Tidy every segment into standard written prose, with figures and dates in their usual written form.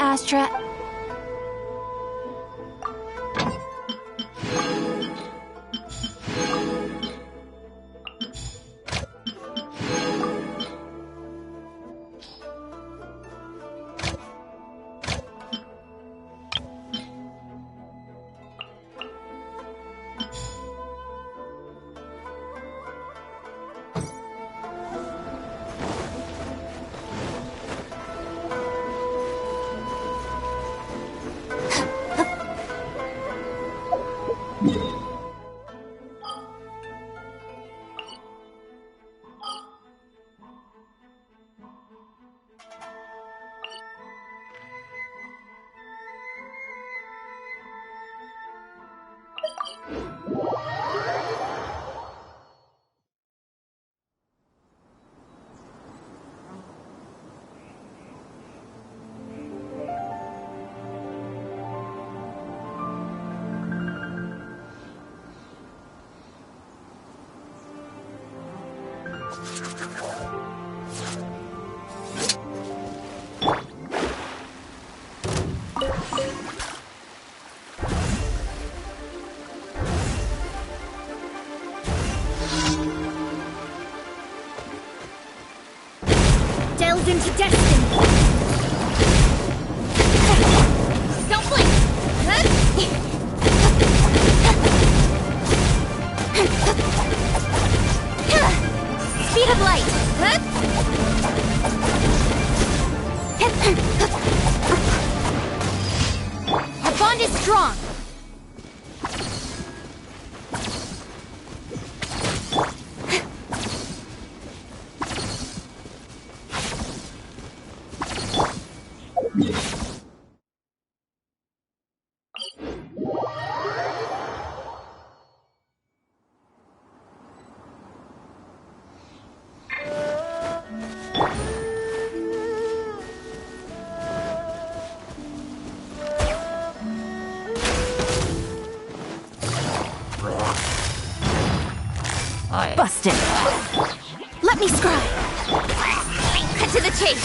Astra. Delve into destiny. Don't blink. Speed of light. Our bond is strong. Busted. Let me scry. Cut to the chase.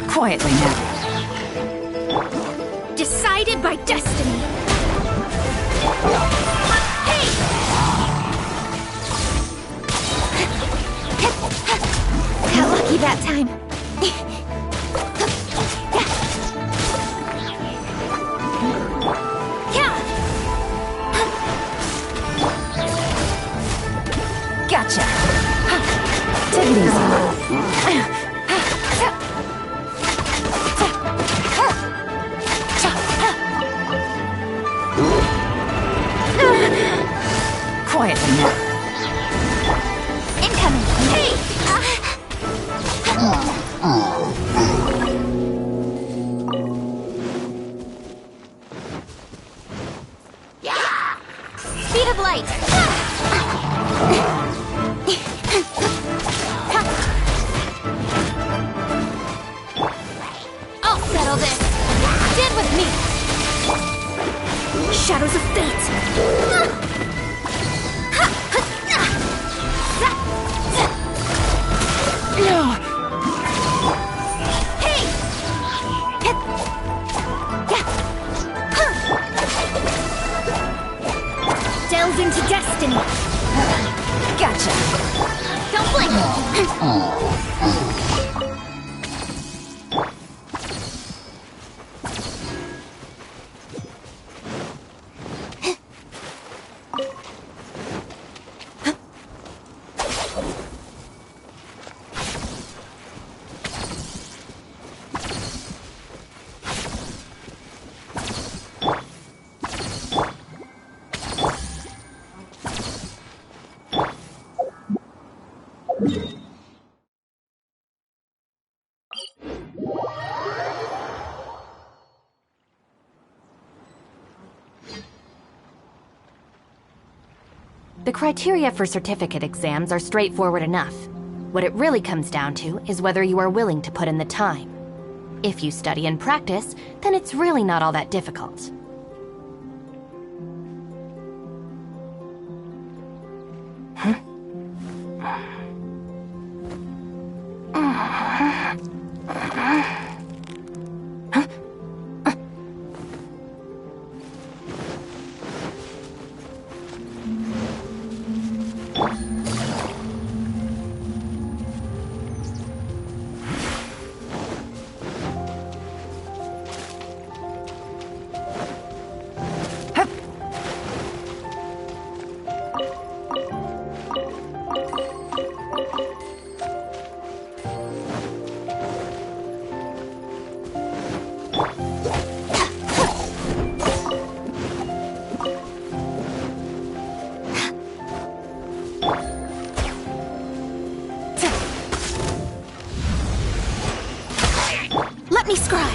Quietly now. Decided by destiny. Hey! Got lucky that time. Gotcha. Take it easy. Quietly now. Incoming. Hey! Speed of light. I'll settle this. Stand with me. Shadows of fate. Hey! Delve into destiny. Gotcha. Don't blink. The criteria for certificate exams are straightforward enough. What it really comes down to is whether you are willing to put in the time. If you study and practice, then it's really not all that difficult. Let me scry!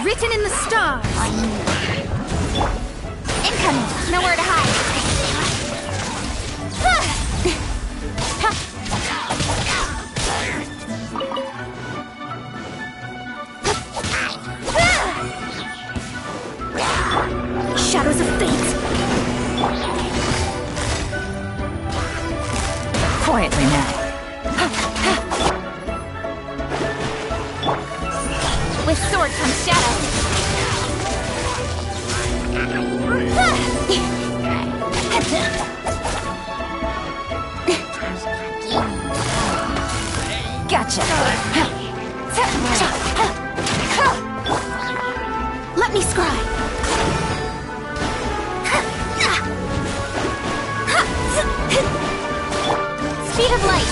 Written in the stars! Incoming! Nowhere to hide! Shadows of fate! Quietly now. With sword comes shadow! Gotcha. Let me scry! Speed of light!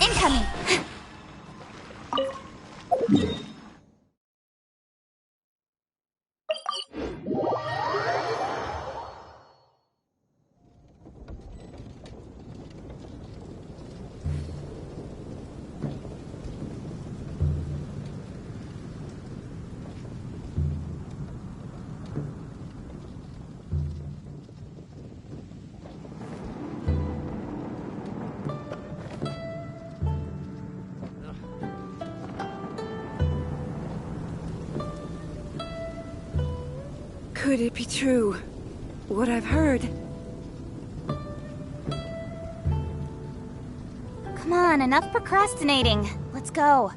Incoming! Could it be true? What I've heard? Come on, enough procrastinating. Let's go.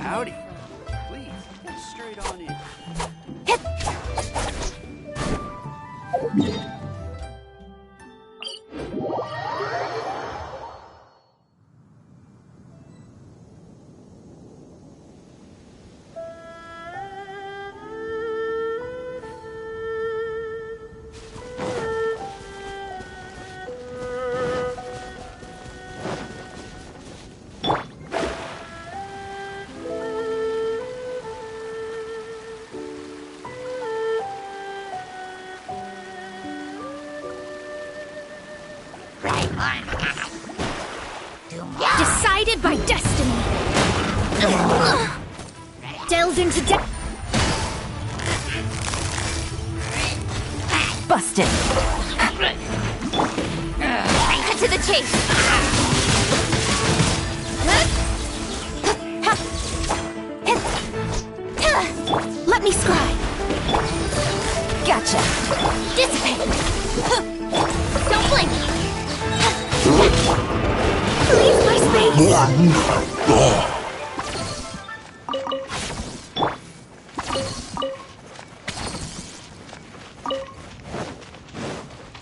Howdy. Please, get straight on in. Decided by destiny! delves into busted. Cut to the chase. Let me scry. Gotcha. Dissipate. Don't blink. Leave my space.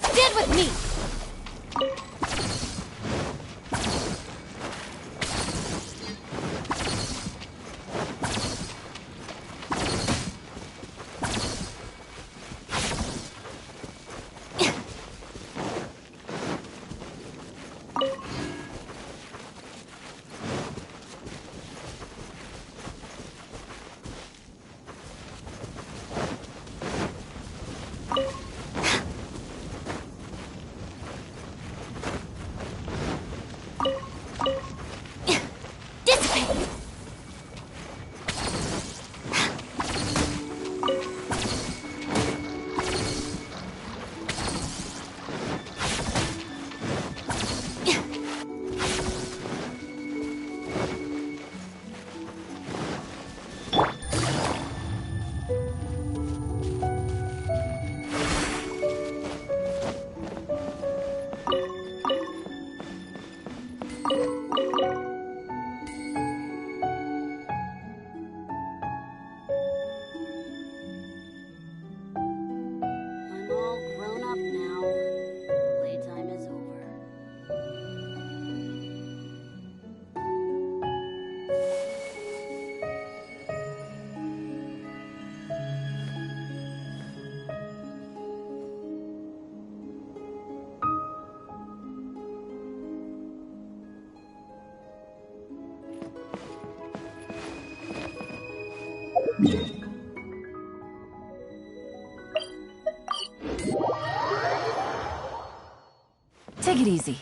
Stand with me. I'm all grown up now. Playtime is over. Take it easy.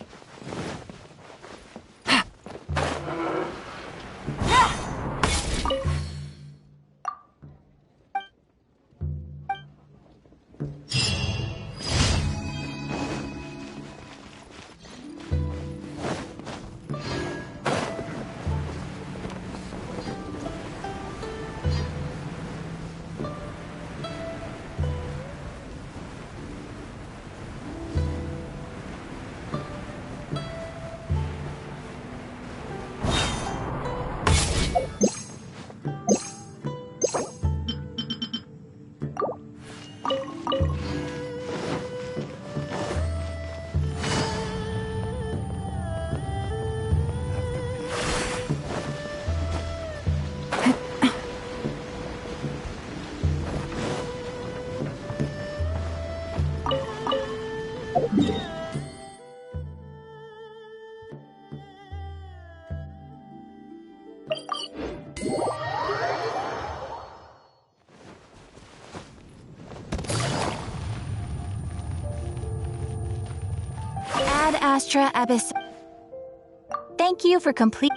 Ad Astra Abyss. Thank you for complete.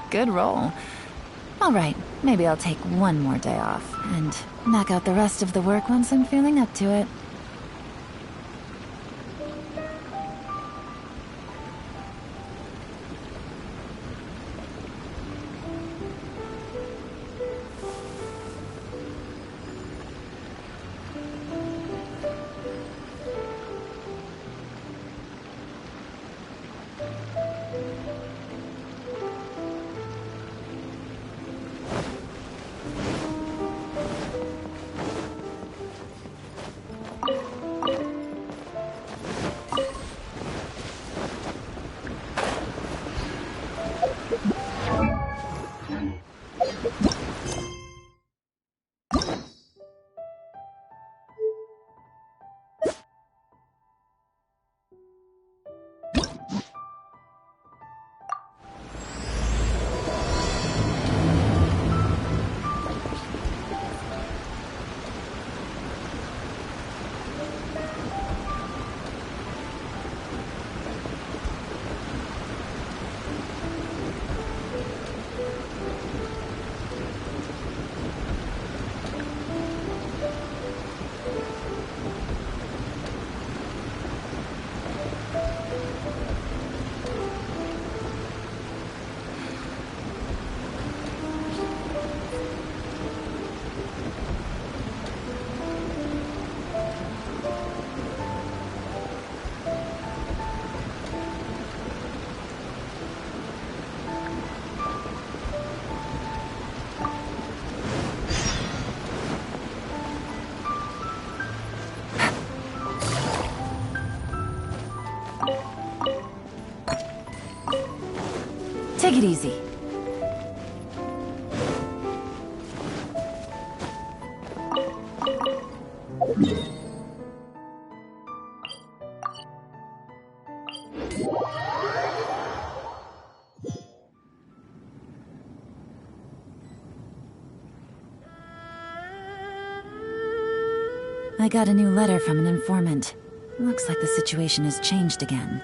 Good roll. All right, maybe I'll take one more day off and knock out the rest of the work once I'm feeling up to it. Take it easy. I got a new letter from an informant. Looks like the situation has changed again.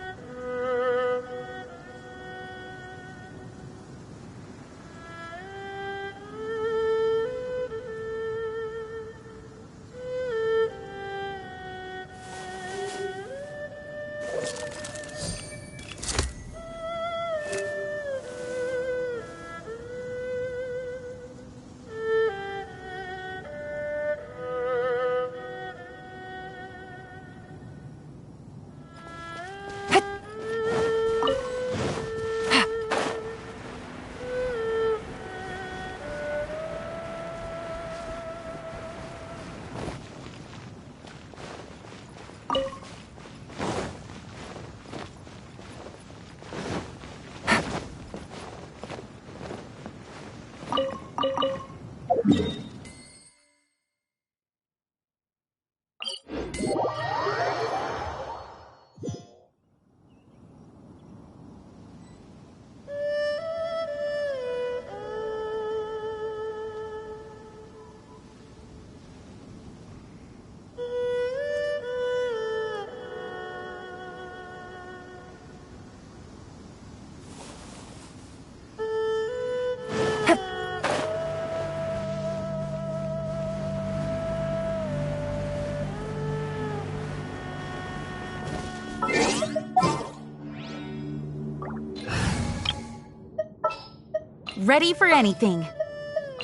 Ready for anything.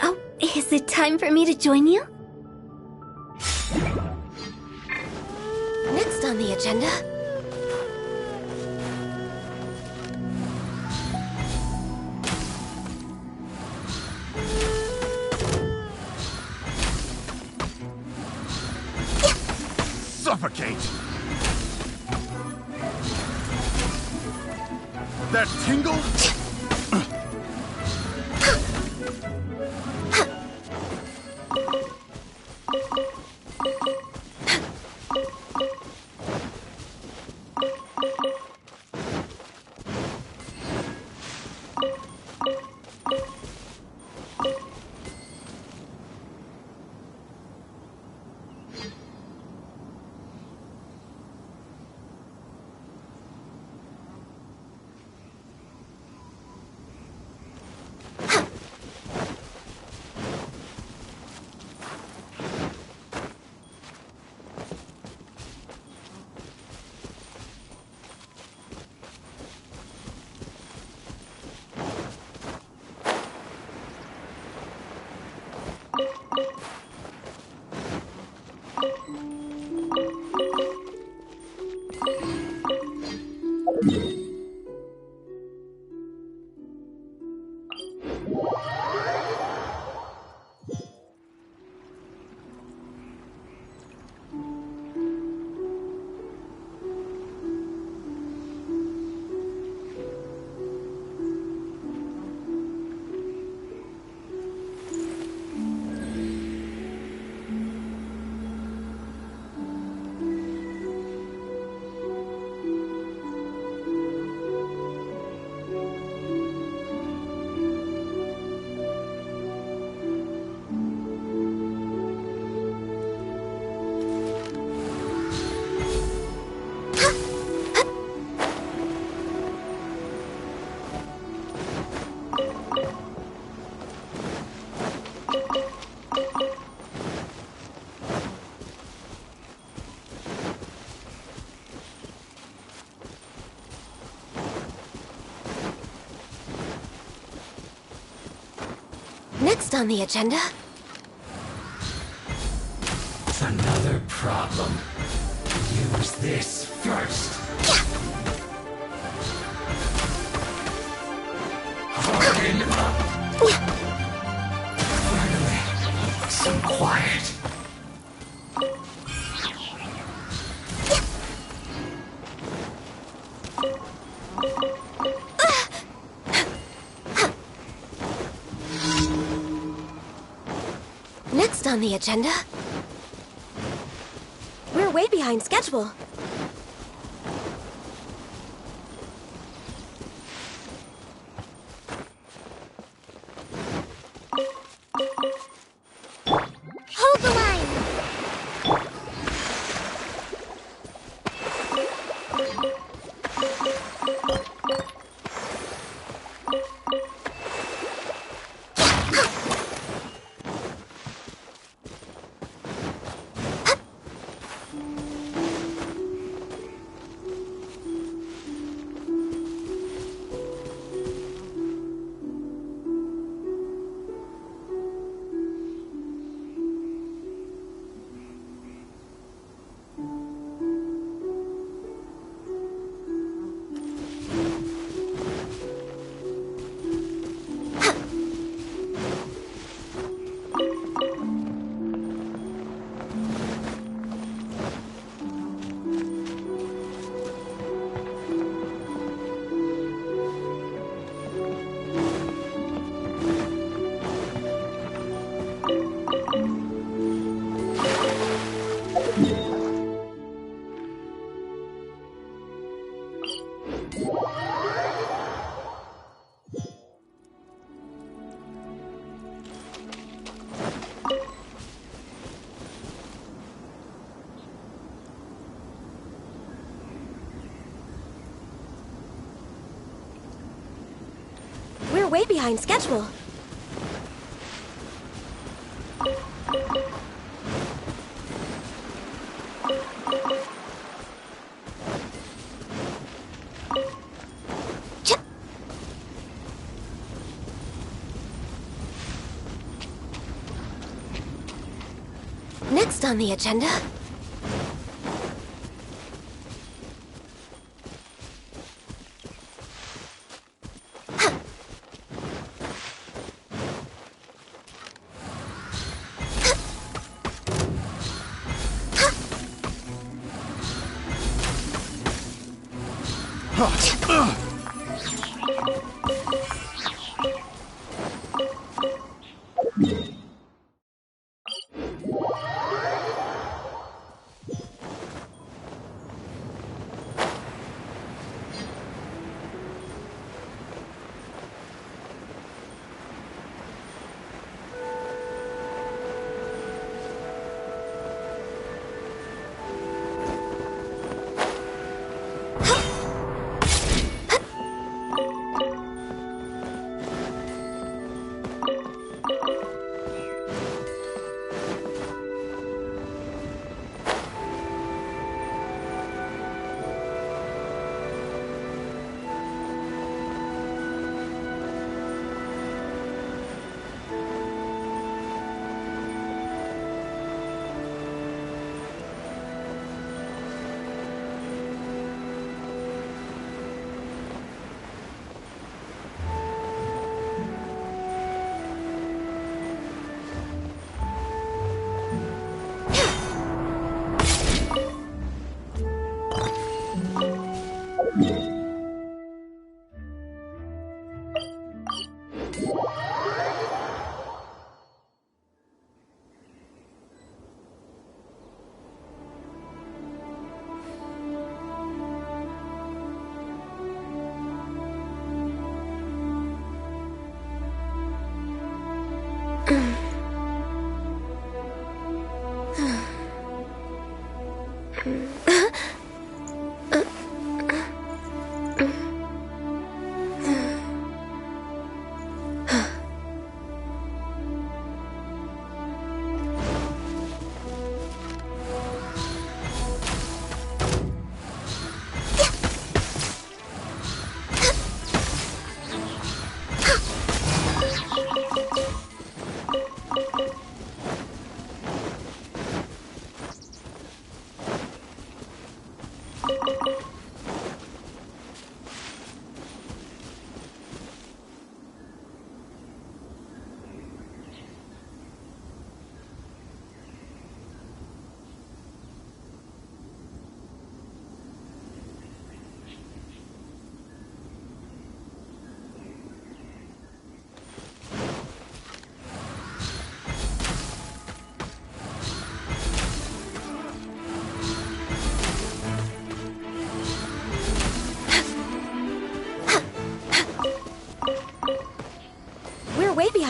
Oh, is it time for me to join you? Next on the agenda... Suffocate! That tingle? Next on the agenda... Another problem. Use this first. Harden up. Finally, some quiet. on the agenda? We're way behind schedule. Hold the line! We're way behind schedule. Next on the agenda...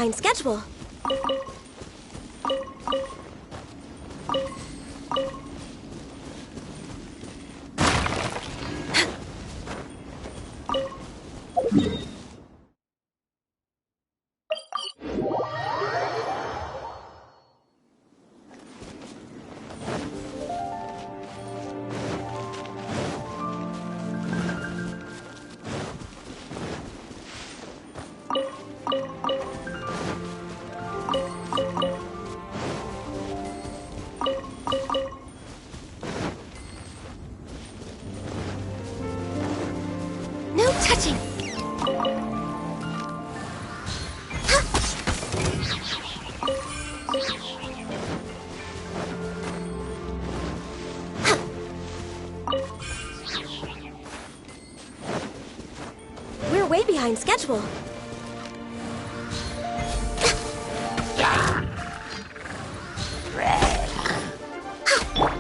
behind schedule. No touching. We're way behind schedule.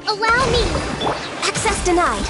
Allow me! Access denied.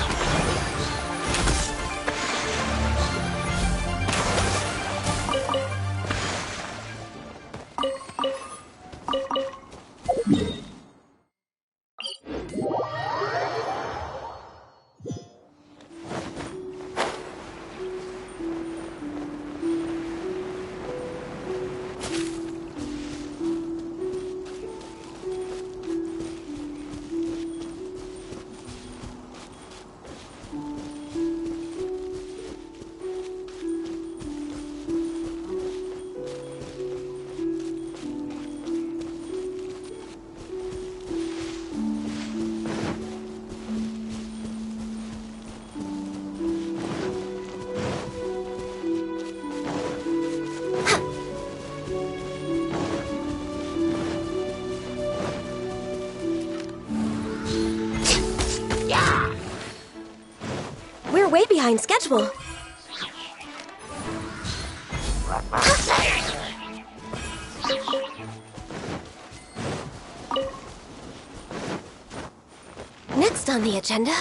We're way behind schedule. Next on the agenda...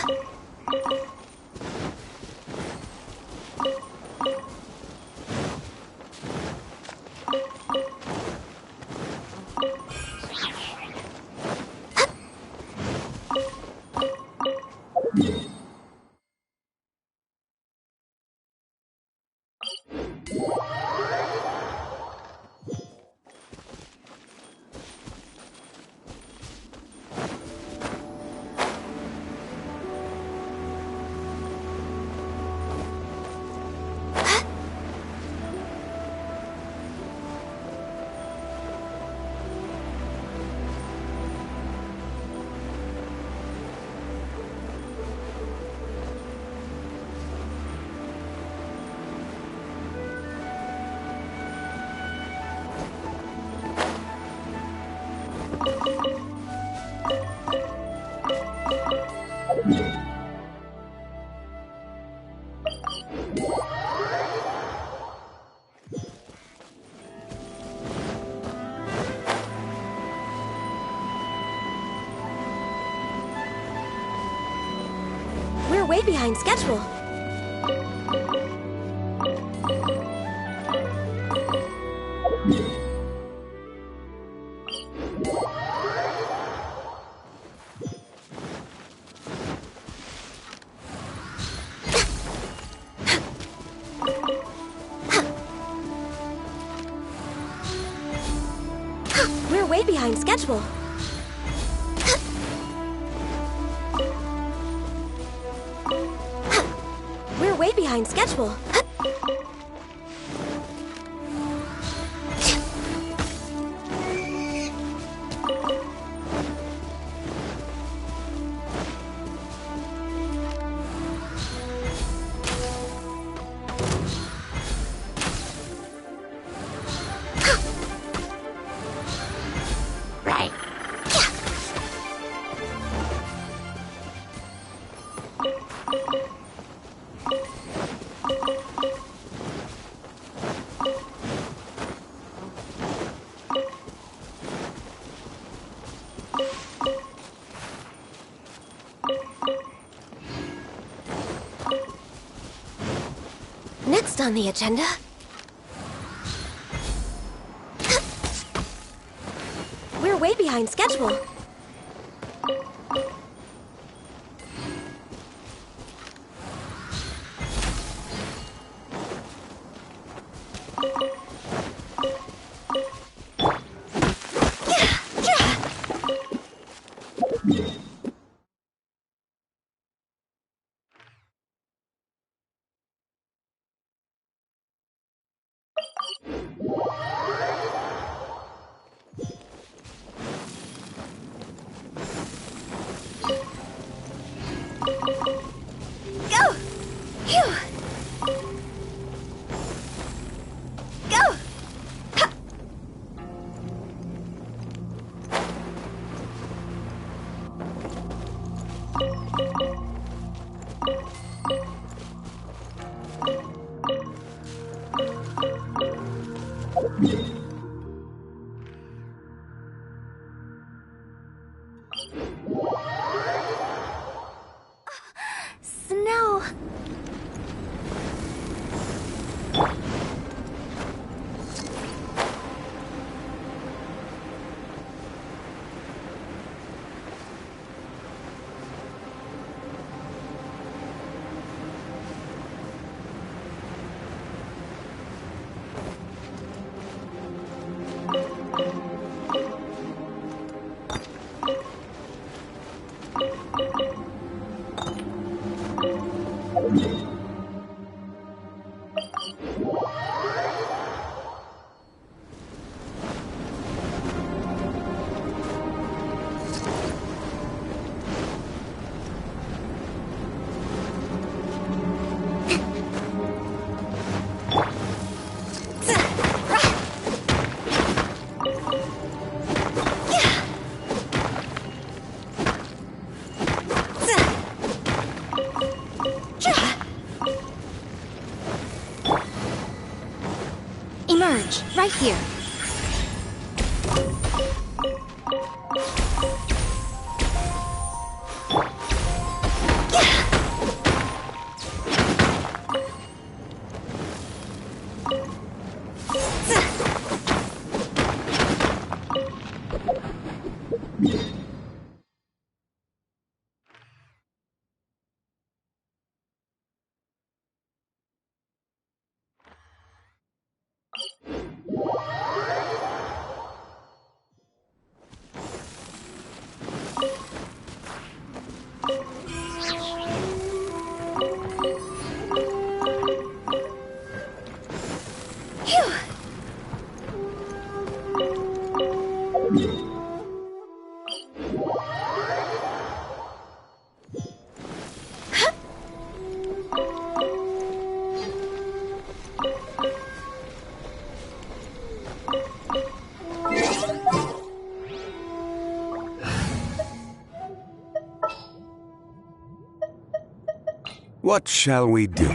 We're way behind schedule. We're way behind schedule. We're way behind schedule. Next on the agenda... way behind schedule. Go! Phew! Go! Ha! Snow. Emerge, right here. What shall we do?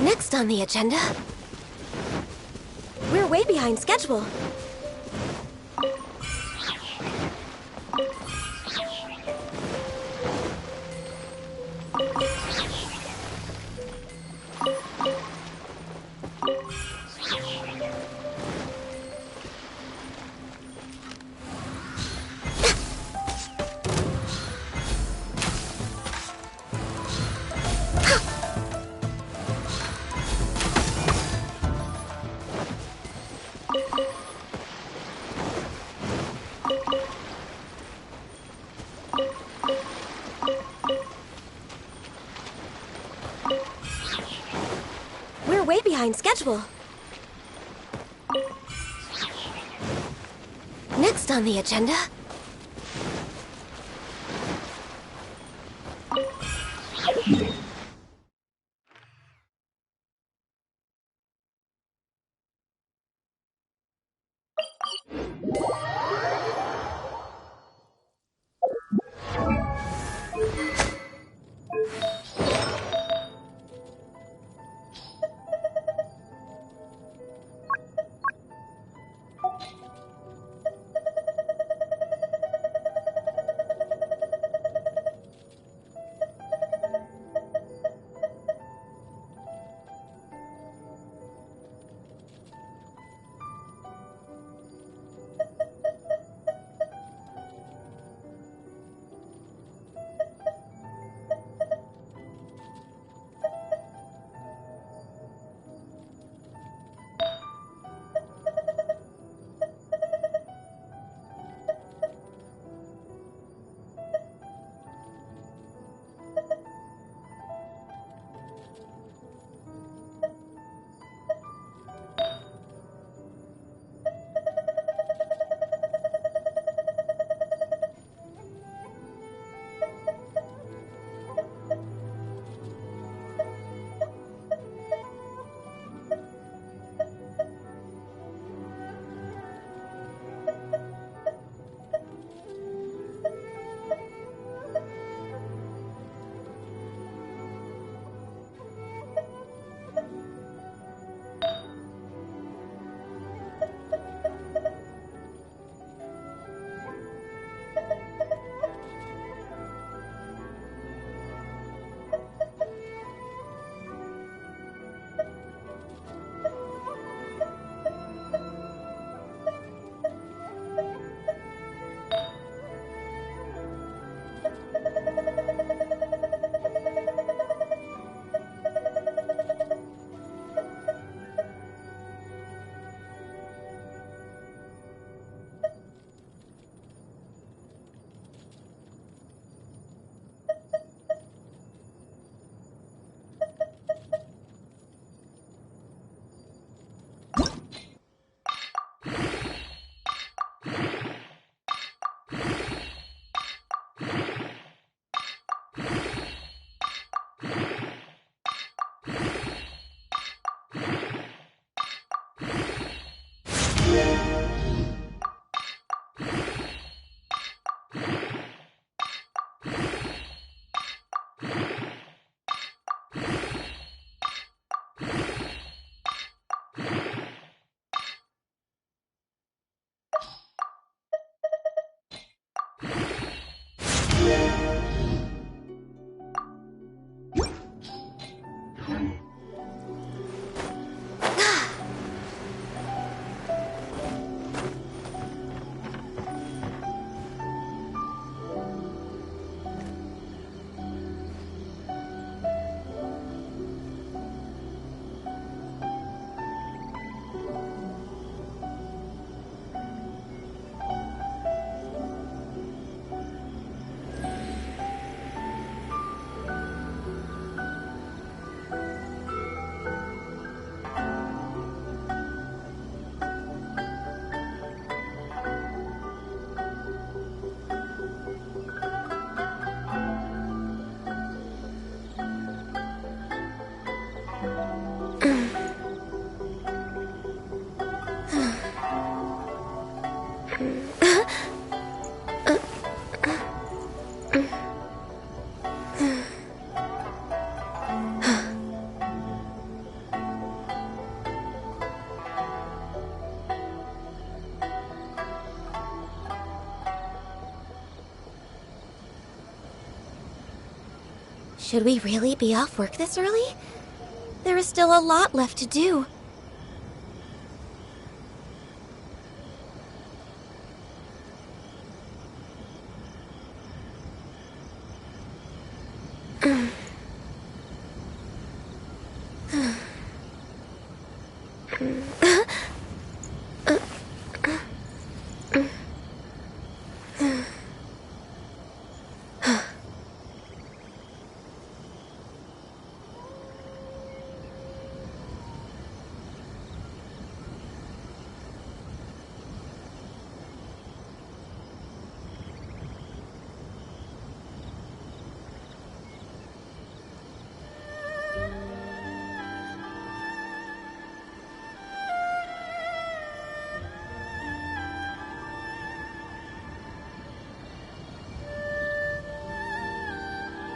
Next on the agenda... We're way behind schedule. We're way behind schedule. Next on the agenda... Should we really be off work this early? There is still a lot left to do.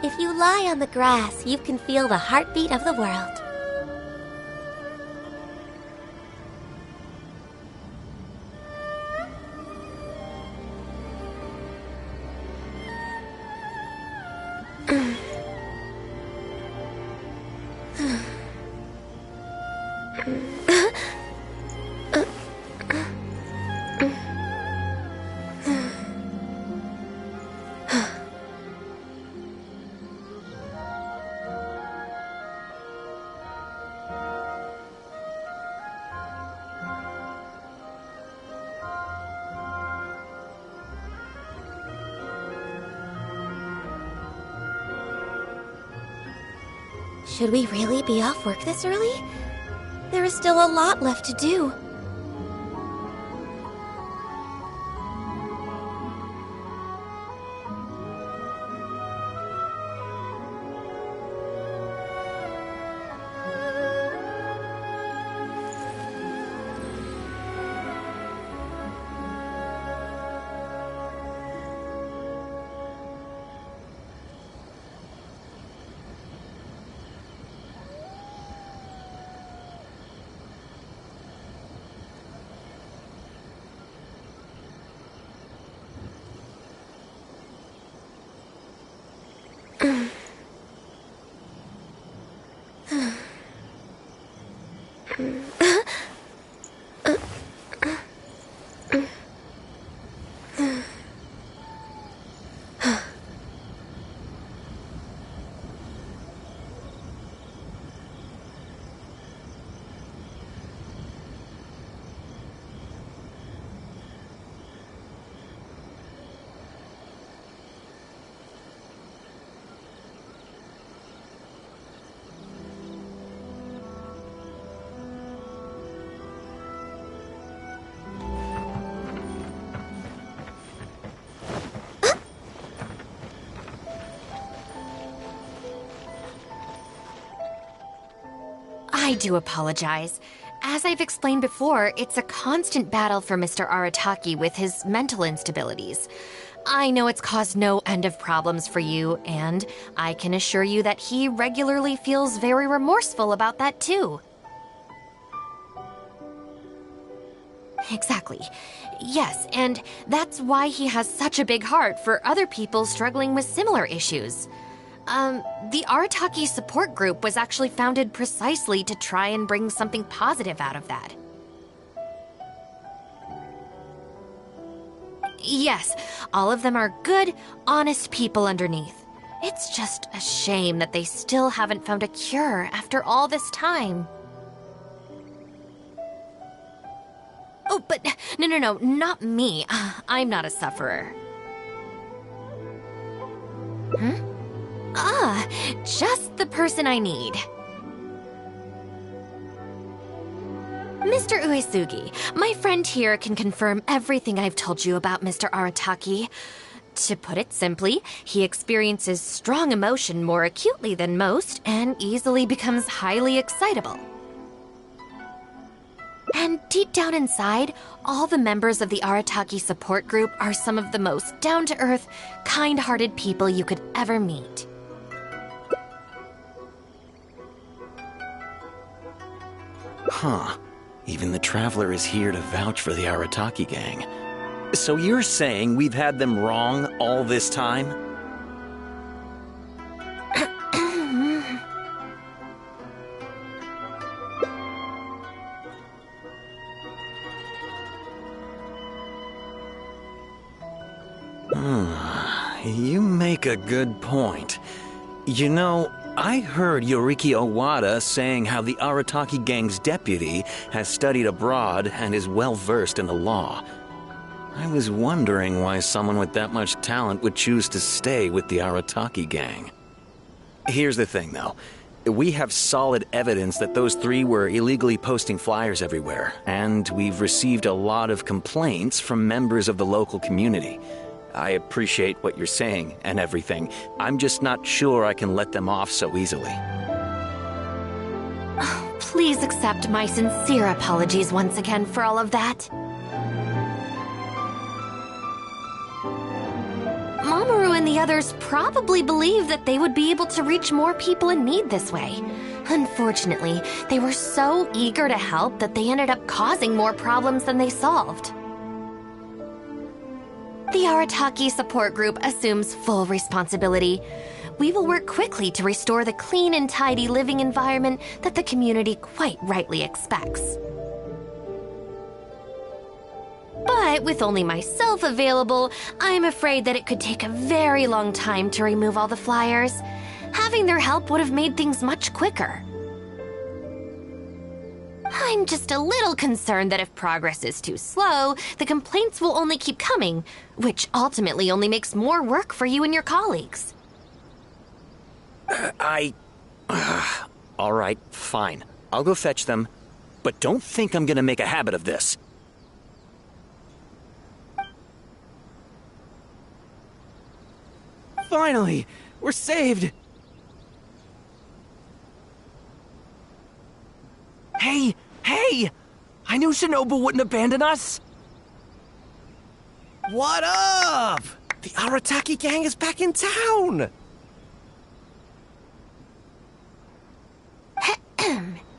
If you lie on the grass, you can feel the heartbeat of the world. Should we really be off work this early? There is still a lot left to do. I do apologize. As I've explained before, it's a constant battle for Mr. Arataki with his mental instabilities. I know it's caused no end of problems for you, and I can assure you that he regularly feels very remorseful about that too. Exactly. Yes, and that's why he has such a big heart for other people struggling with similar issues. The Arataki support group was actually founded precisely to try and bring something positive out of that. Yes, all of them are good, honest people underneath. It's just a shame that they still haven't found a cure after all this time. Oh, but no, not me. I'm not a sufferer. Ah, just the person I need. Mr. Uesugi, my friend here can confirm everything I've told you about Mr. Arataki. To put it simply, he experiences strong emotion more acutely than most and easily becomes highly excitable. And deep down inside, all the members of the Arataki support group are some of the most down-to-earth, kind-hearted people you could ever meet. Huh. Even the Traveler is here to vouch for the Arataki gang. So you're saying we've had them wrong all this time? You make a good point. You know, I heard Yoriki Owada saying how the Arataki gang's deputy has studied abroad and is well-versed in the law. I was wondering why someone with that much talent would choose to stay with the Arataki gang. Here's the thing, though. We have solid evidence that those three were illegally posting flyers everywhere, and we've received a lot of complaints from members of the local community. I appreciate what you're saying and everything. I'm just not sure I can let them off so easily. Oh, please accept my sincere apologies once again for all of that. Mamoru and the others probably believed that they would be able to reach more people in need this way. Unfortunately, they were so eager to help that they ended up causing more problems than they solved. The Arataki support group assumes full responsibility. We will work quickly to restore the clean and tidy living environment that the community quite rightly expects. But with only myself available, I'm afraid that it could take a very long time to remove all the flyers. Having their help would have made things much quicker. I'm just a little concerned that if progress is too slow, the complaints will only keep coming, which ultimately only makes more work for you and your colleagues. All right, fine. I'll go fetch them, but don't think I'm gonna make a habit of this. Finally! We're saved! Hey! I knew Shinobu wouldn't abandon us! What up? The Arataki gang is back in town!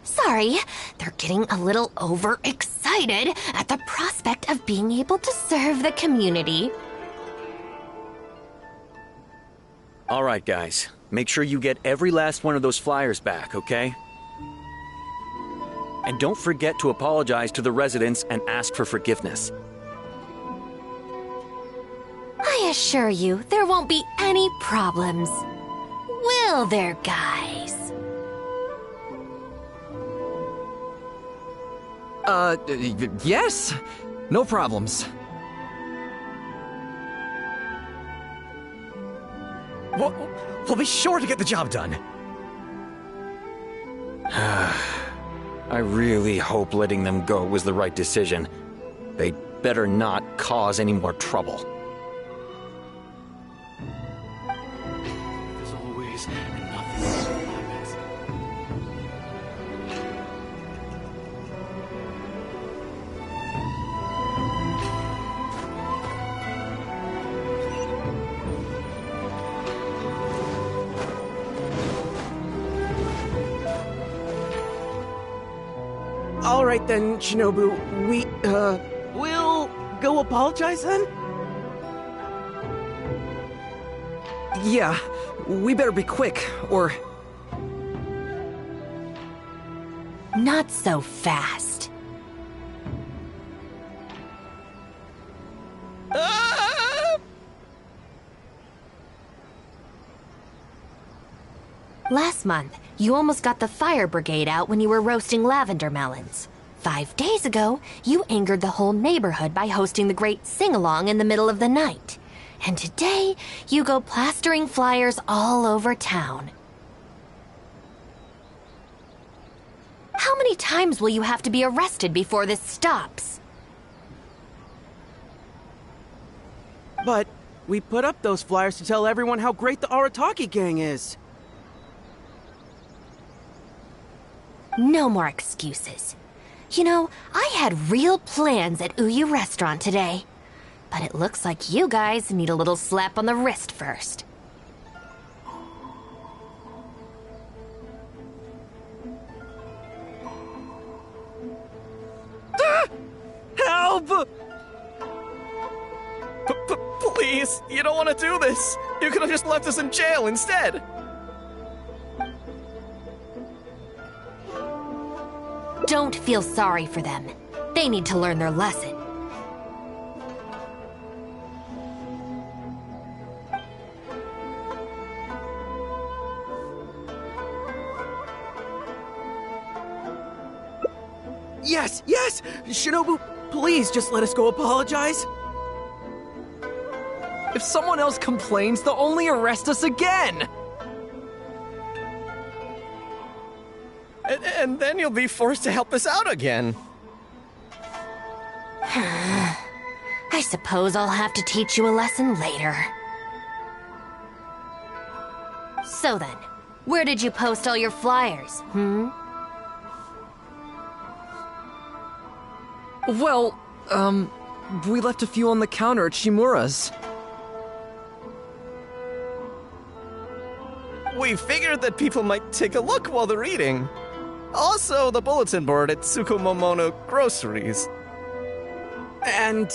Sorry, they're getting a little overexcited at the prospect of being able to serve the community. All right, guys. Make sure you get every last one of those flyers back, okay? And don't forget to apologize to the residents and ask for forgiveness. I assure you, there won't be any problems. Will there, guys? Yes! No problems. We'll be sure to get the job done. I really hope letting them go was the right decision. They better not cause any more trouble. As always, and nothing happens. All right then, Shinobu. We'll go apologize then? Yeah, We better be quick, or... Not so fast. Last month, you almost got the fire brigade out when you were roasting lavender melons. 5 days ago, you angered the whole neighborhood by hosting the great sing-along in the middle of the night. And today, you go plastering flyers all over town. How many times will you have to be arrested before this stops? But we put up those flyers to tell everyone how great the Arataki gang is. No more excuses. You know, I had real plans at Uyu Restaurant today. But it looks like you guys need a little slap on the wrist first. Help! Please, you don't want to do this. You could have just left us in jail instead. Don't feel sorry for them. They need to learn their lesson. Yes, yes! Shinobu, please just let us go apologize. If someone else complains, they'll only arrest us again! And then you'll be forced to help us out again. I suppose I'll have to teach you a lesson later. So then, where did you post all your flyers, Well, we left a few on the counter at Shimura's. We figured that people might take a look while they're eating. Also, the bulletin board at Tsukumomono Groceries. And,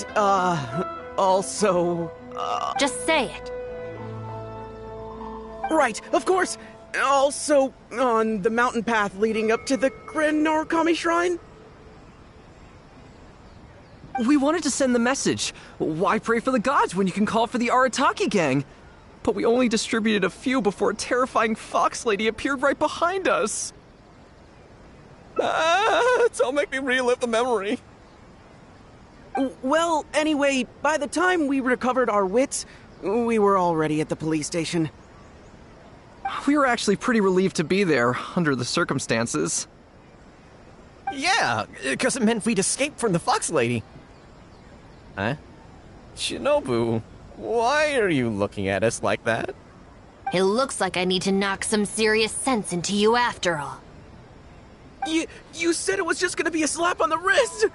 also... Just say it. Right, of course! Also, on the mountain path leading up to the Grand Narukami Shrine? We wanted to send the message. Why pray for the gods when you can call for the Arataki gang? But we only distributed a few before a terrifying fox lady appeared right behind us. Don't make me relive the memory. Well, anyway, by the time we recovered our wits, we were already at the police station. We were actually pretty relieved to be there, under the circumstances. Yeah, because it meant we'd escaped from the fox lady. Huh? Shinobu, why are you looking at us like that? It looks like I need to knock some serious sense into you after all. You said it was just gonna be a slap on the wrist!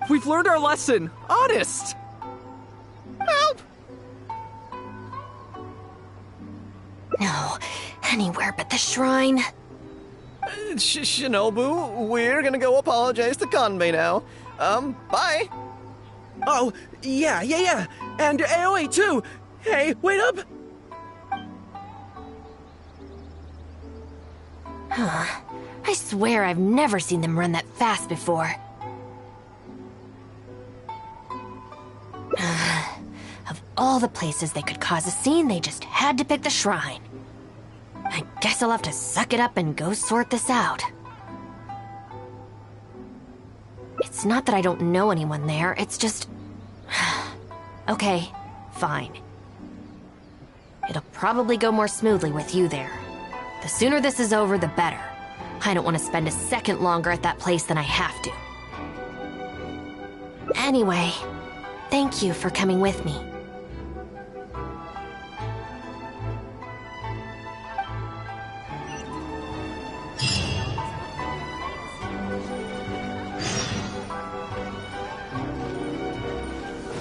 We've learned our lesson, honest! Help! No, anywhere but the shrine. Shinobu, we're gonna go apologize to Kanbei now. Bye! Oh, yeah. And Aoi too! Hey, wait up! I swear I've never seen them run that fast before. Of all the places they could cause a scene, they just had to pick the shrine. I guess I'll have to suck it up and go sort this out. It's not that I don't know anyone there, it's just... Okay, fine. It'll probably go more smoothly with you there. The sooner this is over, the better. I don't want to spend a second longer at that place than I have to. Anyway, thank you for coming with me.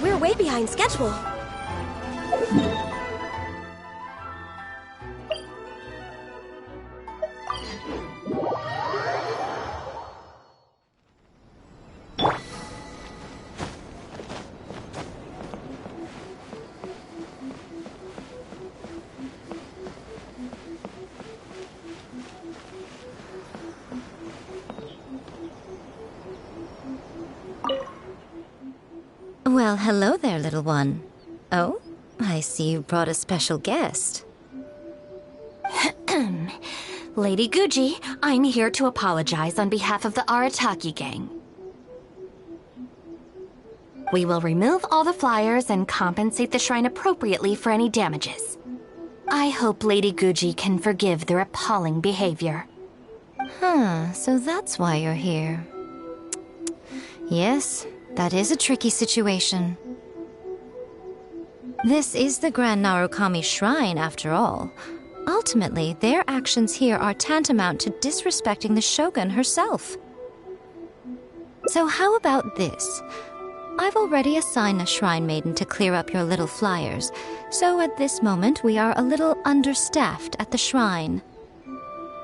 We're way behind schedule. Well, hello there, little one. Oh, I see you brought a special guest. Lady Guji, I'm here to apologize on behalf of the Arataki gang. We will remove all the flyers and compensate the shrine appropriately for any damages. I hope Lady Guji can forgive their appalling behavior. So that's why you're here. Yes, that is a tricky situation. This is the Grand Narukami Shrine, after all. Ultimately, their actions here are tantamount to disrespecting the Shogun herself. So how about this? I've already assigned a Shrine Maiden to clear up your little flyers, so at this moment we are a little understaffed at the shrine.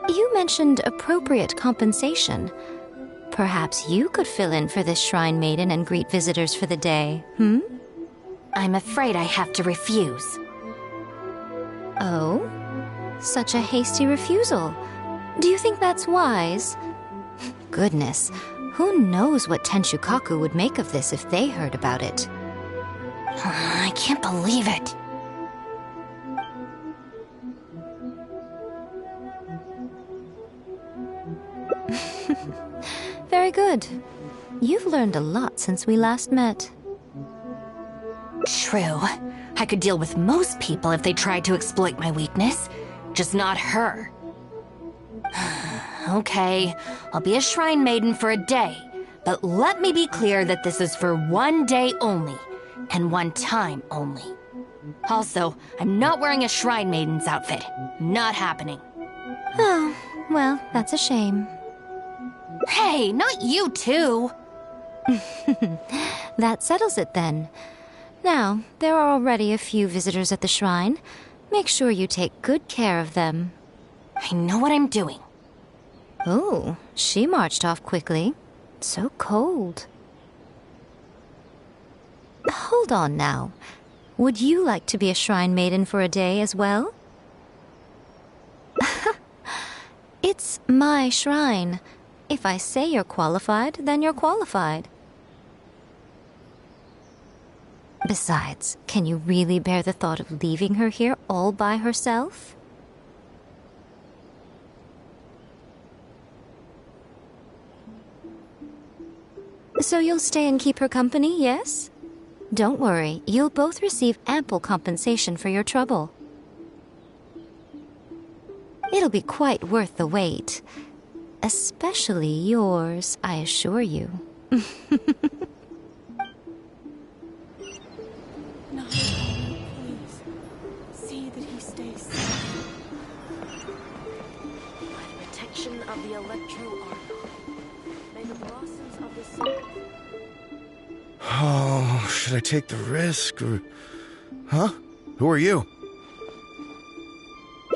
You mentioned appropriate compensation. Perhaps you could fill in for this Shrine Maiden and greet visitors for the day, I'm afraid I have to refuse. Oh? Such a hasty refusal. Do you think that's wise? Goodness, who knows what Tenshukaku would make of this if they heard about it? I can't believe it. Very good. You've learned a lot since we last met. True. I could deal with most people if they tried to exploit my weakness. Just not her. Okay, I'll be a Shrine Maiden for a day, but let me be clear that this is for one day only, and one time only. Also, I'm not wearing a Shrine Maiden's outfit. Not happening. Oh, well, that's a shame. Hey, not you too! That settles it then. Now, there are already a few visitors at the shrine. Make sure you take good care of them. I know what I'm doing. Oh, she marched off quickly. So cold. Hold on now. Would you like to be a Shrine Maiden for a day as well? It's my shrine. If I say you're qualified, then you're qualified. Besides, can you really bear the thought of leaving her here all by herself? So you'll stay and keep her company, yes? Don't worry, you'll both receive ample compensation for your trouble. It'll be quite worth the wait. Especially yours, I assure you. No, please. See that he stays safe. By the protection of the Electro-Archon, may the blossoms of the sun... Oh, should I take the risk or... Huh? Who are you?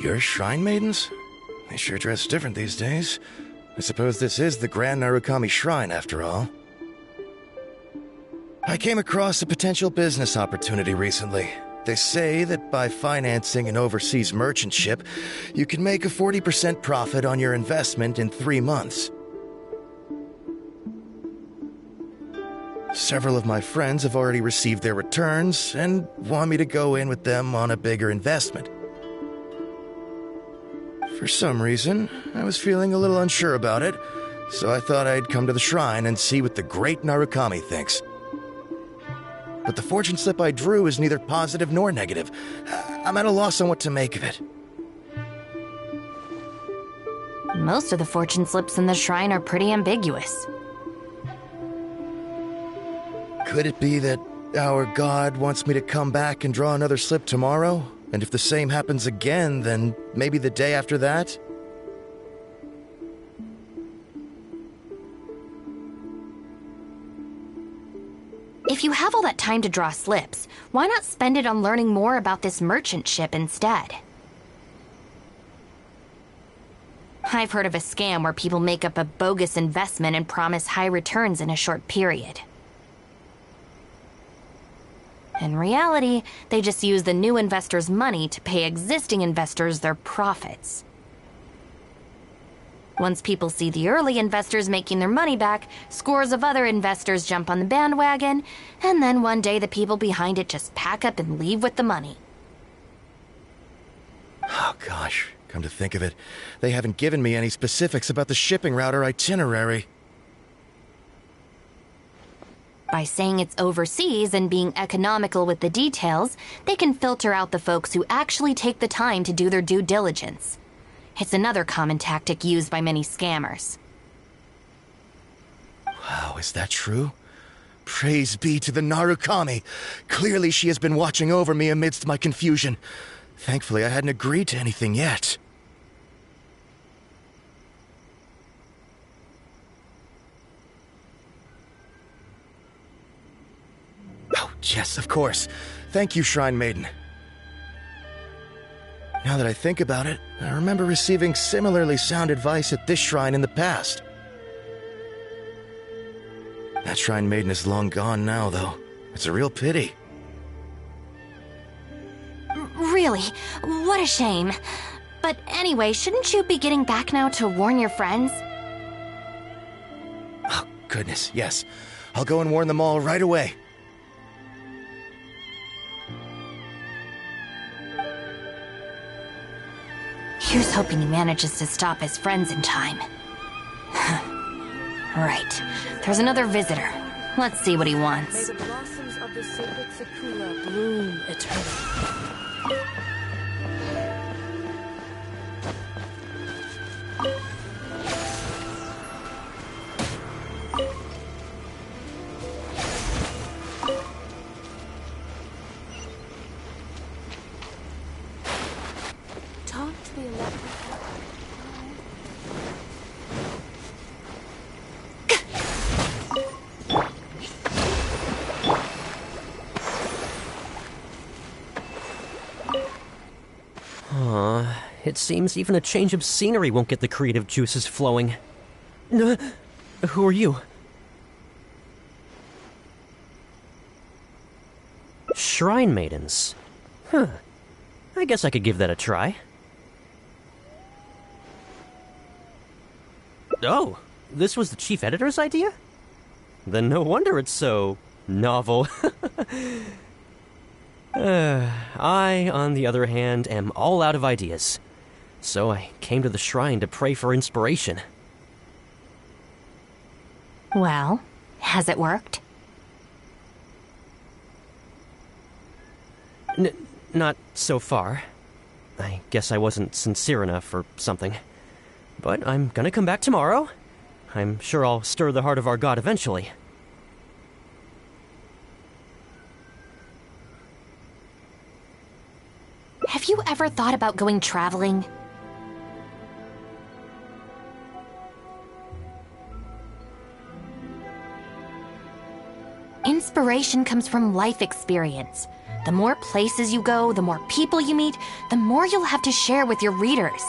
You're Shrine Maidens? They sure dress different these days. I suppose this is the Grand Narukami Shrine, after all. I came across a potential business opportunity recently. They say that by financing an overseas merchant ship, you can make a 40% profit on your investment in 3 months. Several of my friends have already received their returns and want me to go in with them on a bigger investment. For some reason, I was feeling a little unsure about it, so I thought I'd come to the shrine and see what the great Narukami thinks. But the fortune slip I drew is neither positive nor negative. I'm at a loss on what to make of it. Most of the fortune slips in the shrine are pretty ambiguous. Could it be that our god wants me to come back and draw another slip tomorrow? And if the same happens again, then maybe the day after that? If you have all that time to draw slips, why not spend it on learning more about this merchant ship instead? I've heard of a scam where people make up a bogus investment and promise high returns in a short period. In reality, they just use the new investors' money to pay existing investors their profits. Once people see the early investors making their money back, scores of other investors jump on the bandwagon, and then one day the people behind it just pack up and leave with the money. Oh gosh, come to think of it, they haven't given me any specifics about the shipping route or itinerary. By saying it's overseas and being economical with the details, they can filter out the folks who actually take the time to do their due diligence. It's another common tactic used by many scammers. Wow, is that true? Praise be to the Narukami. Clearly she has been watching over me amidst my confusion. Thankfully, I hadn't agreed to anything yet. Oh, yes, of course. Thank you, Shrine Maiden. Now that I think about it, I remember receiving similarly sound advice at this shrine in the past. That Shrine Maiden is long gone now, though. It's a real pity. Really? What a shame. But anyway, shouldn't you be getting back now to warn your friends? Oh, goodness, yes. I'll go and warn them all right away. Here's hoping he manages to stop his friends in time. Right. There's another visitor. Let's see what he wants. May the blossoms of the sacred sakura bloom eternally. Talk to the electric. It seems even a change of scenery won't get the creative juices flowing. Who are you? Shrine Maidens. Huh. I guess I could give that a try. Oh, this was the chief editor's idea? Then no wonder it's so novel. I, on the other hand, am all out of ideas. So I came to the shrine to pray for inspiration. Well, has it worked? Not so far. I guess I wasn't sincere enough or something. But I'm gonna come back tomorrow. I'm sure I'll stir the heart of our god eventually. Have you ever thought about going traveling? Inspiration comes from life experience. The more places you go, the more people you meet, the more you'll have to share with your readers.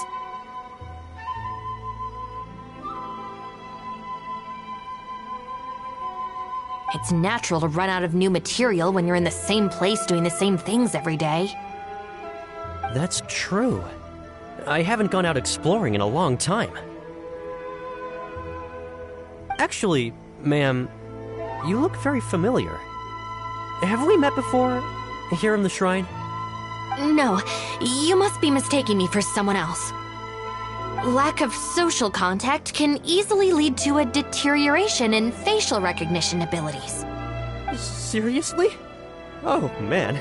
It's natural to run out of new material when you're in the same place doing the same things every day. That's true. I haven't gone out exploring in a long time. Actually, ma'am, you look very familiar. Have we met before, here in the shrine? No, you must be mistaking me for someone else. Lack of social contact can easily lead to a deterioration in facial recognition abilities. Seriously? Oh, man.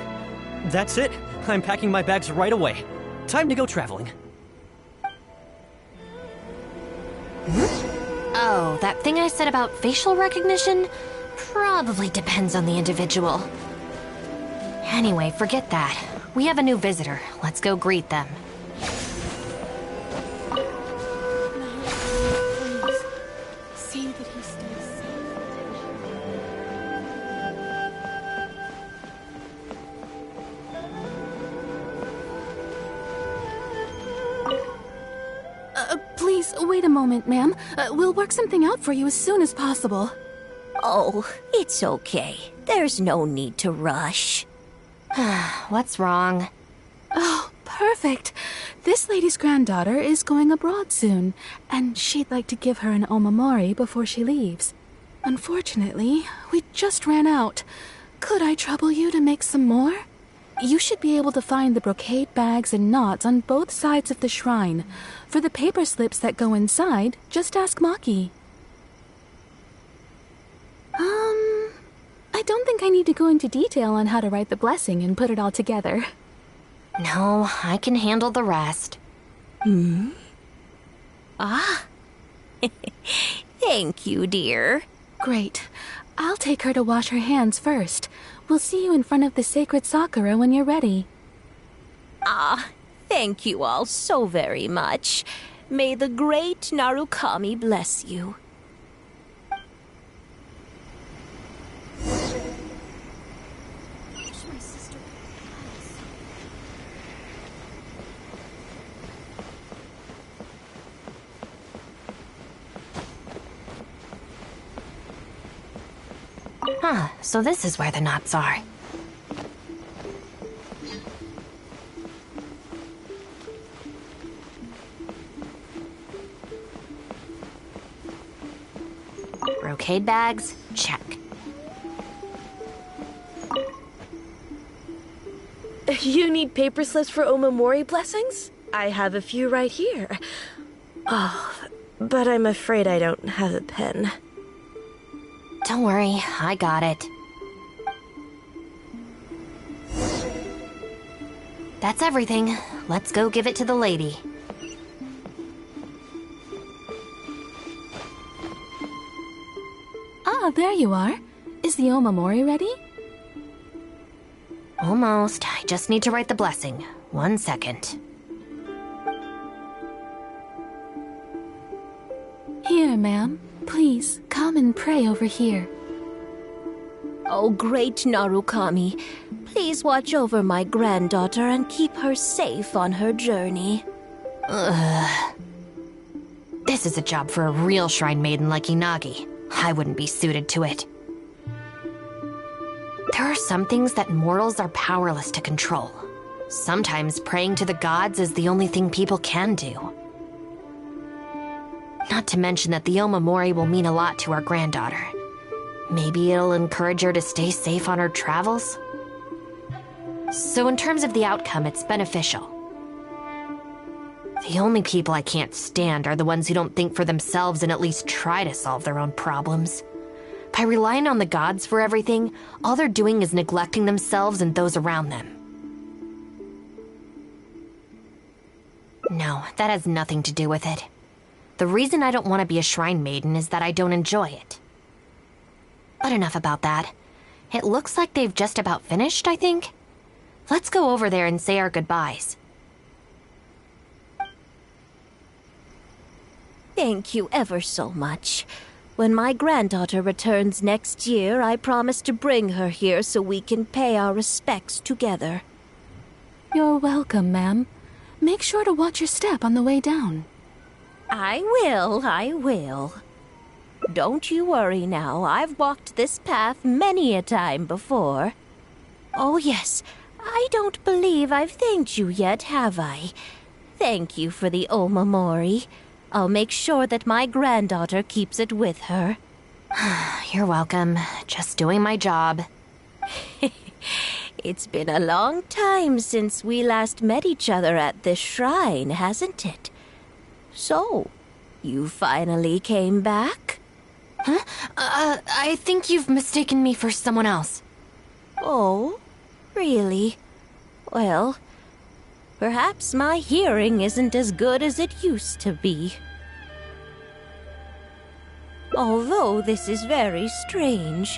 That's it. I'm packing my bags right away. Time to go traveling. Oh, that thing I said about facial recognition? Probably depends on the individual. Anyway, forget that. We have a new visitor. Let's go greet them. Please, see that he stays safe. Please, wait a moment, ma'am. We'll work something out for you as soon as possible. Oh, it's okay. There's no need to rush. What's wrong? Oh, perfect. This lady's granddaughter is going abroad soon, and she'd like to give her an omamori before she leaves. Unfortunately, we just ran out. Could I trouble you to make some more? You should be able to find the brocade bags and knots on both sides of the shrine. For the paper slips that go inside, just ask Maki. I don't think I need to go into detail on how to write the blessing and put it all together. No, I can handle the rest. Ah. Thank you, dear. Great. I'll take her to wash her hands first. We'll see you in front of the sacred Sakura when you're ready. Ah, thank you all so very much. May the great Narukami bless you. Huh, so this is where the knots are. Brocade bags, check. You need paper slips for omamori blessings? I have a few right here. Oh, but I'm afraid I don't have a pen. Don't worry, I got it. That's everything. Let's go give it to the lady. Ah, there you are. Is the omamori ready? Almost. I just need to write the blessing. 1 second. Here, ma'am. Please, come and pray over here. Oh, great Narukami, please watch over my granddaughter and keep her safe on her journey. Ugh. This is a job for a real shrine maiden like Inagi. I wouldn't be suited to it. There are some things that mortals are powerless to control. Sometimes praying to the gods is the only thing people can do. Not to mention that the omamori will mean a lot to our granddaughter. Maybe it'll encourage her to stay safe on her travels? So in terms of the outcome, it's beneficial. The only people I can't stand are the ones who don't think for themselves and at least try to solve their own problems. By relying on the gods for everything, all they're doing is neglecting themselves and those around them. No, that has nothing to do with it. The reason I don't want to be a shrine maiden is that I don't enjoy it. But enough about that. It looks like they've just about finished, I think. Let's go over there and say our goodbyes. Thank you ever so much. When my granddaughter returns next year, I promise to bring her here so we can pay our respects together. You're welcome, ma'am. Make sure to watch your step on the way down. I will. Don't you worry now. I've walked this path many a time before. Oh, yes. I don't believe I've thanked you yet, have I? Thank you for the omamori. I'll make sure that my granddaughter keeps it with her. You're welcome. Just doing my job. It's been a long time since we last met each other at this shrine, hasn't it? So, you finally came back? Huh? I think you've mistaken me for someone else. Oh, really? Well, perhaps my hearing isn't as good as it used to be. Although this is very strange,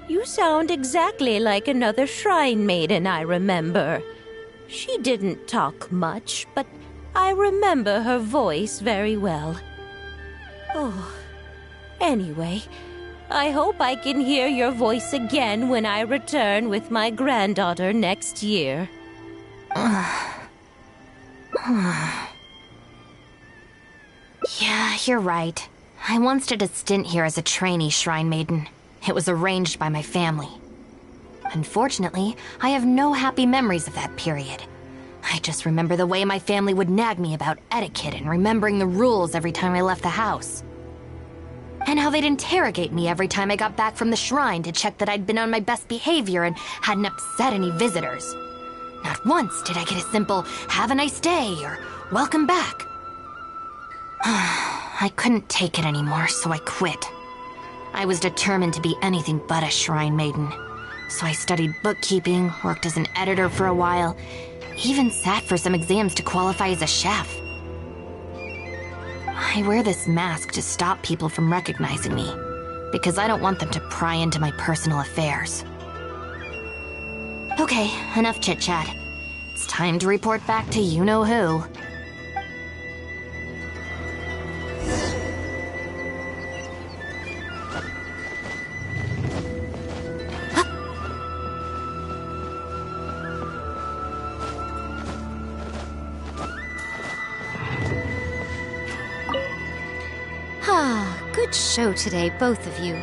you sound exactly like another shrine maiden I remember. She didn't talk much, but I remember her voice very well. Oh, anyway, I hope I can hear your voice again when I return with my granddaughter next year. Yeah, you're right. I once did a stint here as a trainee shrine maiden. It was arranged by my family. Unfortunately, I have no happy memories of that period. I just remember the way my family would nag me about etiquette and remembering the rules every time I left the house. And how they'd interrogate me every time I got back from the shrine to check that I'd been on my best behavior and hadn't upset any visitors. Not once did I get a simple, "have a nice day," or "welcome back." I couldn't take it anymore, so I quit. I was determined to be anything but a shrine maiden. So I studied bookkeeping, worked as an editor for a while, even sat for some exams to qualify as a chef. I wear this mask to stop people from recognizing me, because I don't want them to pry into my personal affairs. Okay, enough chit-chat. It's time to report back to you-know-who. Good show today, both of you.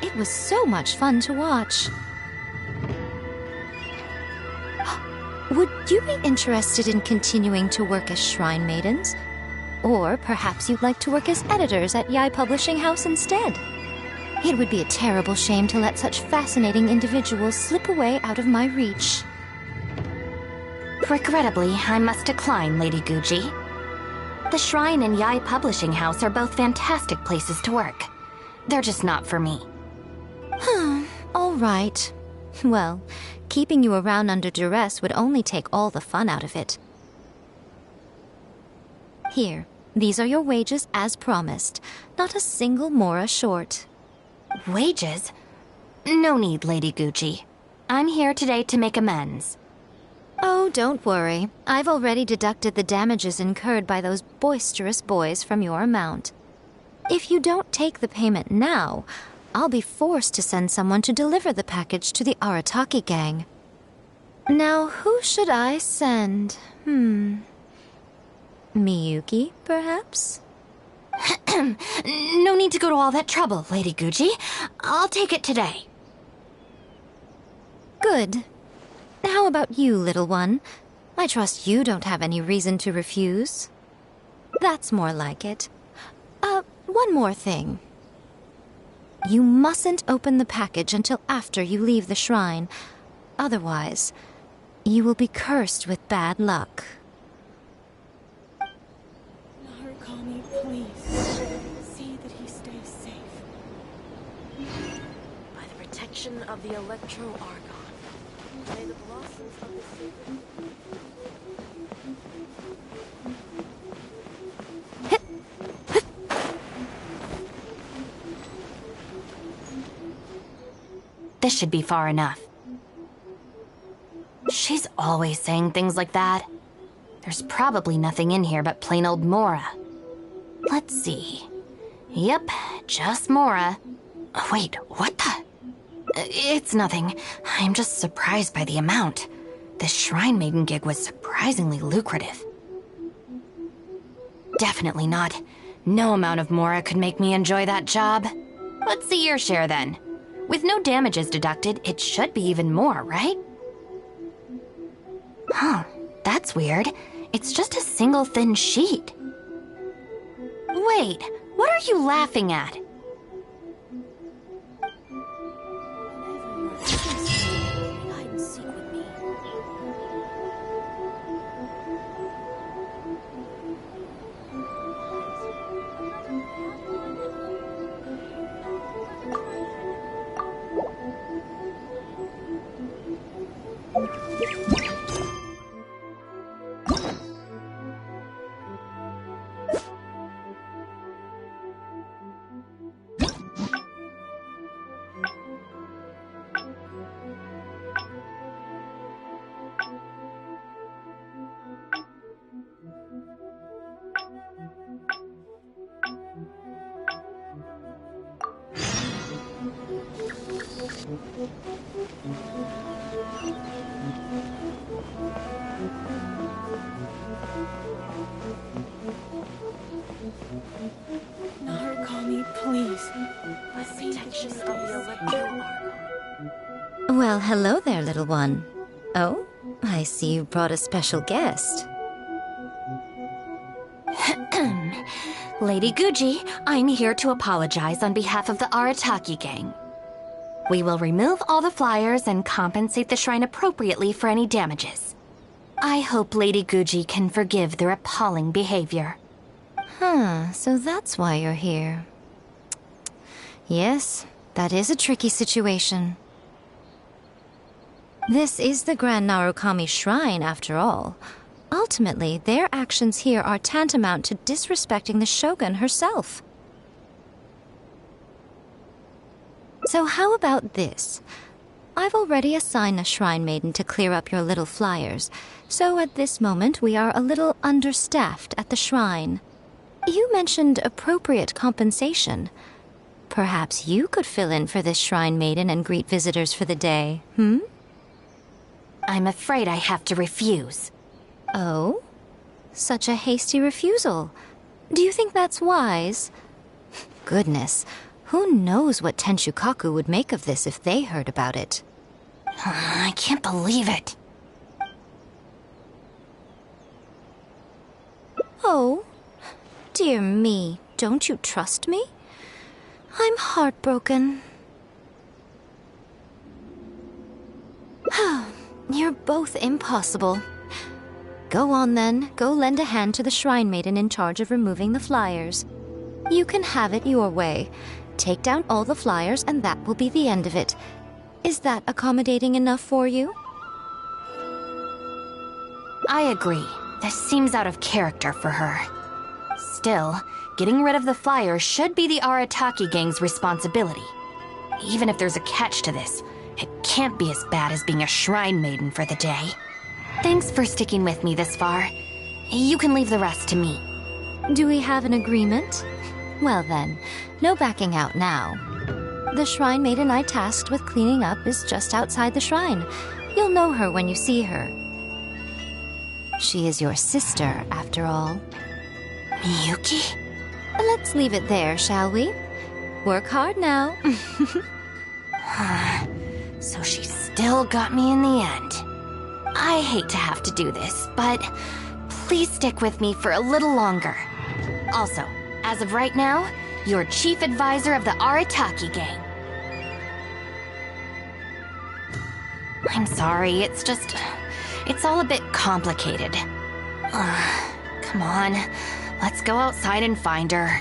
It was so much fun to watch. Would you be interested in continuing to work as shrine maidens? Or perhaps you'd like to work as editors at Yai Publishing House instead? It would be a terrible shame to let such fascinating individuals slip away out of my reach. Regrettably, I must decline, Lady Gucci. The Shrine and Yai Publishing House are both fantastic places to work. They're just not for me. All right. Well, keeping you around under duress would only take all the fun out of it. Here, these are your wages as promised. Not a single mora short. Wages? No need, Lady Gucci. I'm here today to make amends. Oh, don't worry. I've already deducted the damages incurred by those boisterous boys from your amount. If you don't take the payment now, I'll be forced to send someone to deliver the package to the Arataki gang. Now, who should I send? Miyuki, perhaps? No need to go to all that trouble, Lady Gucci. I'll take it today. Good. How about you, little one? I trust you don't have any reason to refuse. That's more like it. One more thing. You mustn't open the package until after you leave the shrine. Otherwise, you will be cursed with bad luck. Narukami, please. See that he stays safe. By the protection of the Electro-Argon, may the blossoms of the sea... This should be far enough. She's always saying things like that. There's probably nothing in here but plain old Mora. Let's see. Yep, just Mora. Wait, what the? It's nothing. I'm just surprised by the amount. This shrine maiden gig was surprisingly lucrative. Definitely not. No amount of Mora could make me enjoy that job. Let's see your share then. With no damages deducted, it should be even more, right? Huh, that's weird. It's just a single thin sheet. Wait, what are you laughing at? Hide and seek with me. Narukami, please. By the protection of the Electro-Argon. Well, hello there, little one. Oh, I see you brought a special guest. Lady Guji, I'm here to apologize on behalf of the Arataki gang. We will remove all the flyers and compensate the shrine appropriately for any damages. I hope Lady Guji can forgive their appalling behavior. So that's why you're here. Yes, that is a tricky situation. This is the Grand Narukami Shrine, after all. Ultimately, their actions here are tantamount to disrespecting the Shogun herself. So how about this? I've already assigned a shrine maiden to clear up your little flyers, so at this moment we are a little understaffed at the shrine. You mentioned appropriate compensation. Perhaps you could fill in for this shrine maiden and greet visitors for the day, I'm afraid I have to refuse. Oh? Such a hasty refusal. Do you think that's wise? Goodness, who knows what Tenshukaku would make of this if they heard about it? I can't believe it. Oh, dear me, don't you trust me? I'm heartbroken. You're both impossible. Go on then, go lend a hand to the shrine maiden in charge of removing the flyers. You can have it your way. Take down all the flyers and that will be the end of it. Is that accommodating enough for you? I agree. This seems out of character for her. Still, getting rid of the flyers should be the Arataki gang's responsibility. Even if there's a catch to this, it can't be as bad as being a shrine maiden for the day. Thanks for sticking with me this far. You can leave the rest to me. Do we have an agreement? Well then, no backing out now. The shrine maiden I tasked with cleaning up is just outside the shrine. You'll know her when you see her. She is your sister, after all. Miyuki? Let's leave it there, shall we? Work hard now. So she still got me in the end. I hate to have to do this, but please stick with me for a little longer. Also, as of right now, you're chief advisor of the Arataki gang. I'm sorry, it's all a bit complicated. Come on, let's go outside and find her.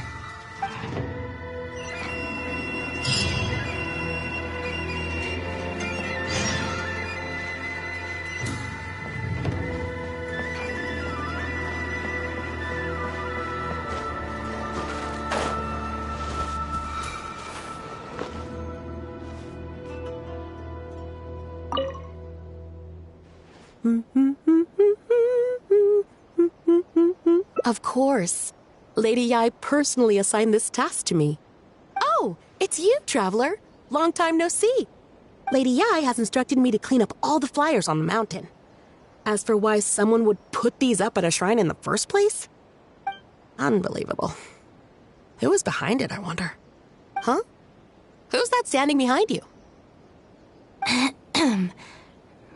Of course. Lady Yai personally assigned this task to me. Oh, it's you, Traveler. Long time no see. Lady Yai has instructed me to clean up all the flyers on the mountain. As for why someone would put these up at a shrine in the first place? Unbelievable. Who is behind it, I wonder? Huh? Who's that standing behind you?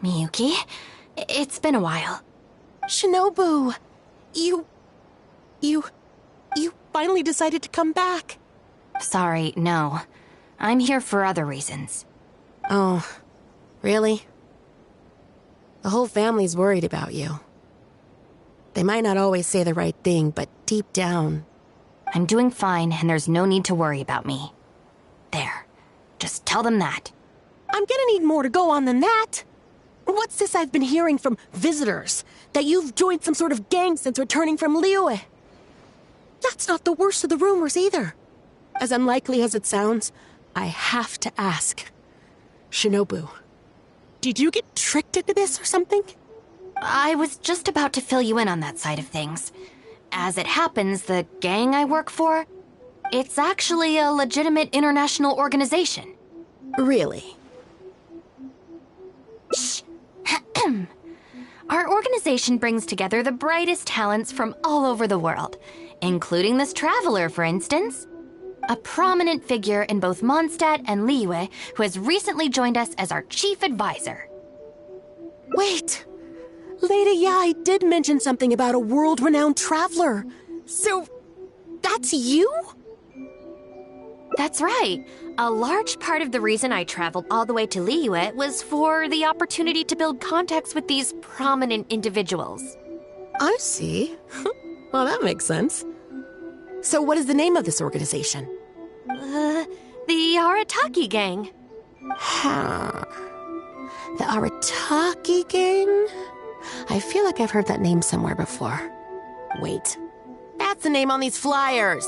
Miyuki, it's been a while. Shinobu, you finally decided to come back. Sorry, no. I'm here for other reasons. Oh, really? The whole family's worried about you. They might not always say the right thing, but deep down... I'm doing fine, and there's no need to worry about me. There. Just tell them that. I'm gonna need more to go on than that. What's this I've been hearing from visitors? That you've joined some sort of gang since returning from Liyue? That's not the worst of the rumors either. As unlikely as it sounds, I have to ask. Shinobu, did you get tricked into this or something? I was just about to fill you in on that side of things. As it happens, the gang I work for, it's actually a legitimate international organization. Really? Shh. Our organization brings together the brightest talents from all over the world, including this traveler, for instance. A prominent figure in both Mondstadt and Liyue who has recently joined us as our chief advisor. Wait, Lady Yai did mention something about a world-renowned traveler. So, that's you? That's right. A large part of the reason I traveled all the way to Liyue was for the opportunity to build contacts with these prominent individuals. I see. Well, that makes sense. So what is the name of this organization? The Arataki Gang. Huh. The Arataki Gang? I feel like I've heard that name somewhere before. Wait. That's the name on these flyers!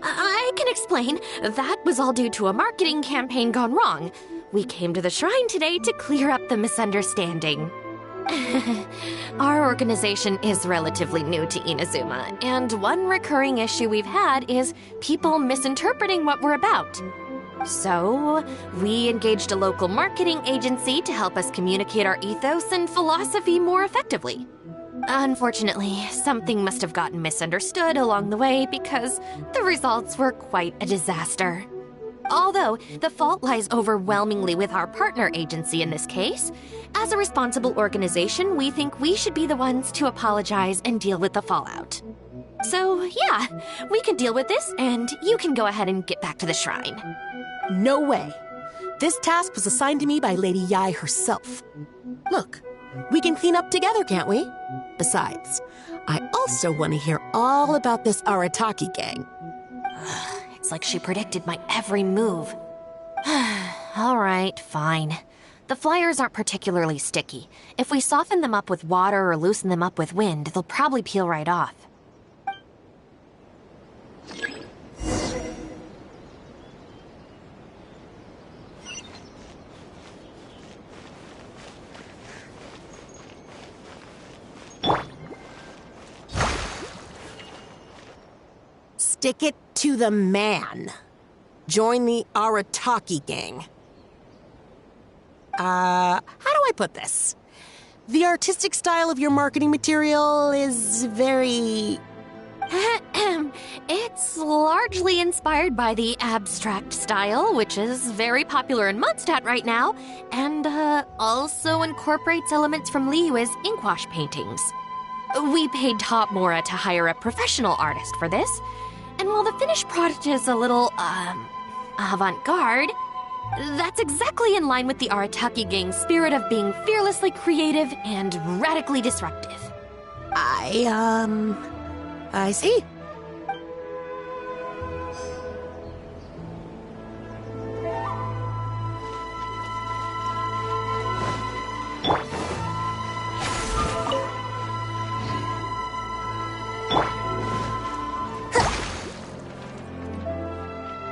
I can explain. That was all due to a marketing campaign gone wrong. We came to the shrine today to clear up the misunderstanding. Our organization is relatively new to Inazuma, and one recurring issue we've had is people misinterpreting what we're about. So, we engaged a local marketing agency to help us communicate our ethos and philosophy more effectively. Unfortunately, something must have gotten misunderstood along the way because the results were quite a disaster. Although the fault lies overwhelmingly with our partner agency in this case, as a responsible organization, we think we should be the ones to apologize and deal with the fallout. So, yeah, we can deal with this, and you can go ahead and get back to the shrine. No way. This task was assigned to me by Lady Yai herself. Look, we can clean up together, can't we? Besides, I also want to hear all about this Arataki gang. It's like she predicted my every move. All right, fine. The flyers aren't particularly sticky. If we soften them up with water or loosen them up with wind, they'll probably peel right off. Stick it to the man. Join the Arataki gang. How do I put this? The artistic style of your marketing material is very... It's largely inspired by the abstract style, which is very popular in Mondstadt right now, and also incorporates elements from Liyue's inkwash paintings. We paid Top Mora to hire a professional artist for this, and while the finished product is a little, avant-garde, that's exactly in line with the Arataki gang's spirit of being fearlessly creative and radically disruptive. I see.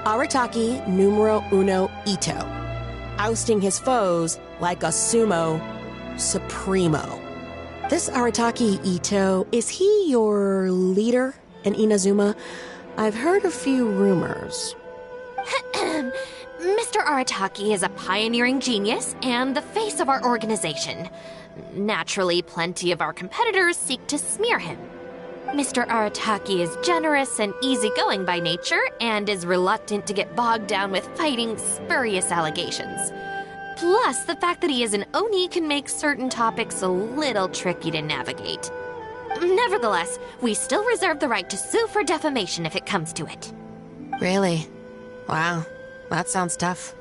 Arataki numero uno Ito, ousting his foes like a sumo supremo. This Arataki Ito, is he your leader in Inazuma? I've heard a few rumors. Mr. Arataki is a pioneering genius and the face of our organization. Naturally, plenty of our competitors seek to smear him. Mr. Arataki is generous and easygoing by nature and is reluctant to get bogged down with fighting spurious allegations. Plus, the fact that he is an Oni can make certain topics a little tricky to navigate. Nevertheless, we still reserve the right to sue for defamation if it comes to it. Really? Wow, that sounds tough.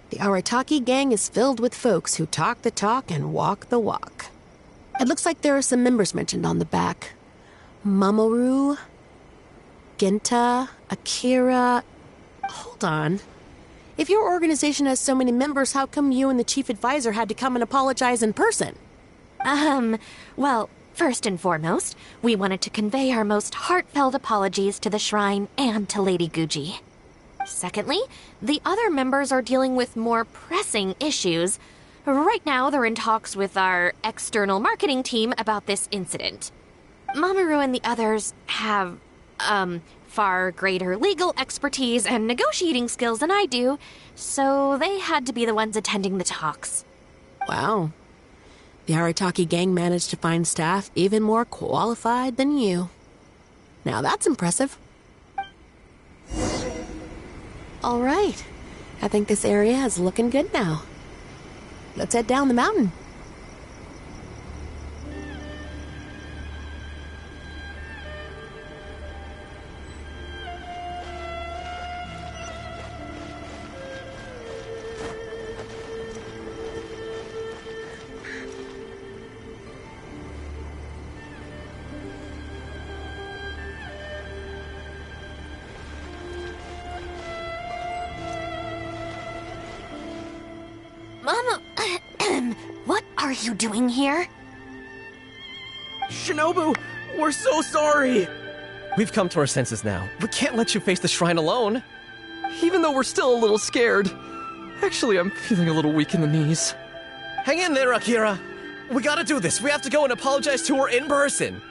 The Arataki gang is filled with folks who talk the talk and walk the walk. It looks like there are some members mentioned on the back. Mamoru, Genta, Akira... Hold on. If your organization has so many members, how come you and the chief advisor had to come and apologize in person? Well, first and foremost, we wanted to convey our most heartfelt apologies to the shrine and to Lady Guji. Secondly, the other members are dealing with more pressing issues. Right now, they're in talks with our external marketing team about this incident. Mamoru and the others have, far greater legal expertise and negotiating skills than I do, so they had to be the ones attending the talks. Wow. The Arataki gang managed to find staff even more qualified than you. Now that's impressive. All right. I think this area is looking good now. Let's head down the mountain. Mama, what are you doing here? Shinobu, we're so sorry! We've come to our senses now. We can't let you face the shrine alone. Even though we're still a little scared. Actually, I'm feeling a little weak in the knees. Hang in there, Akira. We gotta do this. We have to go and apologize to her in person.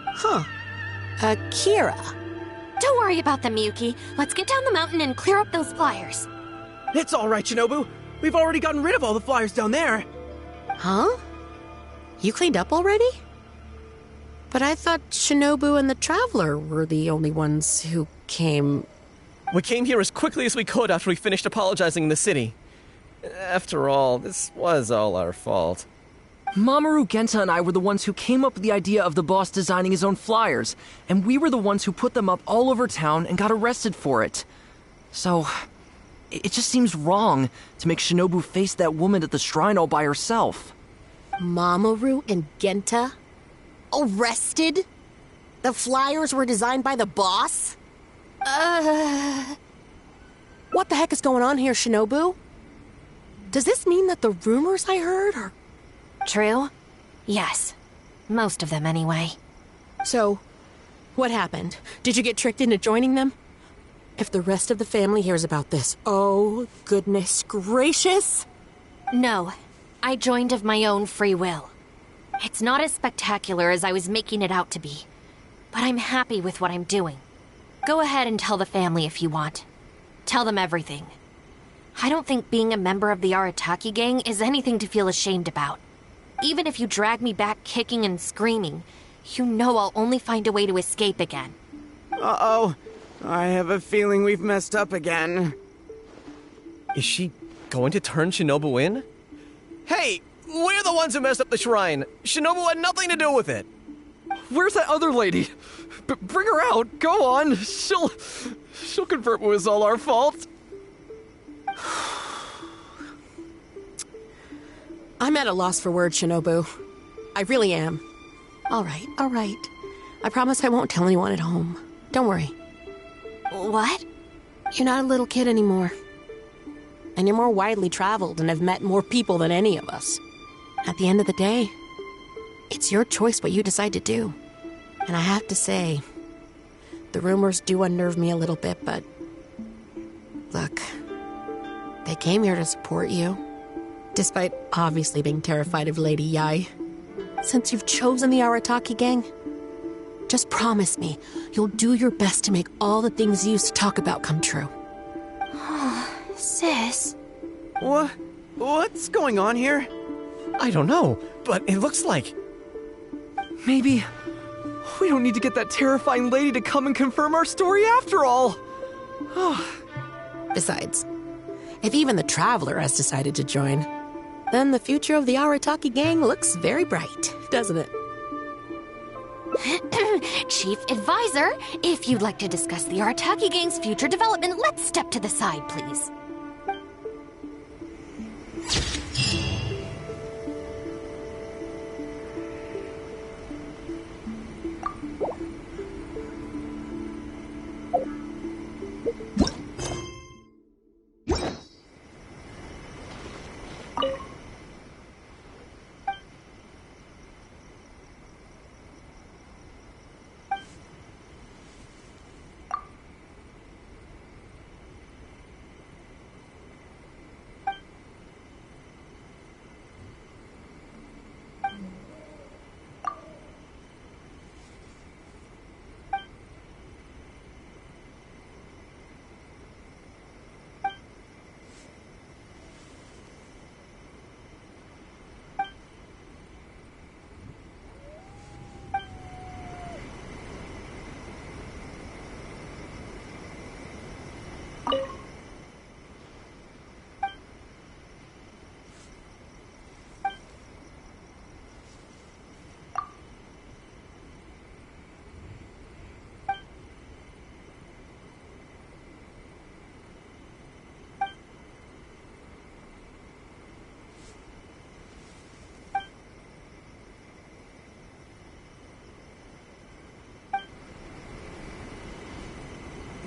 Huh. Akira. Don't worry about them, Yuki. Let's get down the mountain and clear up those flyers. It's all right, Shinobu. We've already gotten rid of all the flyers down there. Huh? You cleaned up already? But I thought Shinobu and the Traveler were the only ones who came... We came here as quickly as we could after we finished apologizing in the city. After all, this was all our fault. Mamoru, Genta, and I were the ones who came up with the idea of the boss designing his own flyers, and we were the ones who put them up all over town and got arrested for it. So, it just seems wrong to make Shinobu face that woman at the shrine all by herself. Mamoru and Genta? Arrested? The flyers were designed by the boss? What the heck is going on here, Shinobu? Does this mean that the rumors I heard are... True? Yes. Most of them, anyway. So, what happened? Did you get tricked into joining them? If the rest of the family hears about this, oh, goodness gracious! No. I joined of my own free will. It's not as spectacular as I was making it out to be, but I'm happy with what I'm doing. Go ahead and tell the family if you want. Tell them everything. I don't think being a member of the Arataki gang is anything to feel ashamed about. Even if you drag me back kicking and screaming, you know I'll only find a way to escape again. Uh-oh. I have a feeling we've messed up again. Is she going to turn Shinobu in? Hey, we're the ones who messed up the shrine. Shinobu had nothing to do with it. Where's that other lady? Bring her out. Go on. She'll confirm it was all our fault. I'm at a loss for words, Shinobu. I really am. All right. I promise I won't tell anyone at home. Don't worry. What? You're not a little kid anymore. And you're more widely traveled and have met more people than any of us. At the end of the day, it's your choice what you decide to do. And I have to say, the rumors do unnerve me a little bit, but... Look, they came here to support you. Despite obviously being terrified of Lady Yai. Since you've chosen the Arataki gang, just promise me you'll do your best to make all the things you used to talk about come true. Sis? What's going on here? I don't know, but it looks like... Maybe we don't need to get that terrifying lady to come and confirm our story after all. Besides, if even the Traveler has decided to join, then the future of the Arataki gang looks very bright, doesn't it? Chief Advisor, if you'd like to discuss the Arataki gang's future development, let's step to the side, please.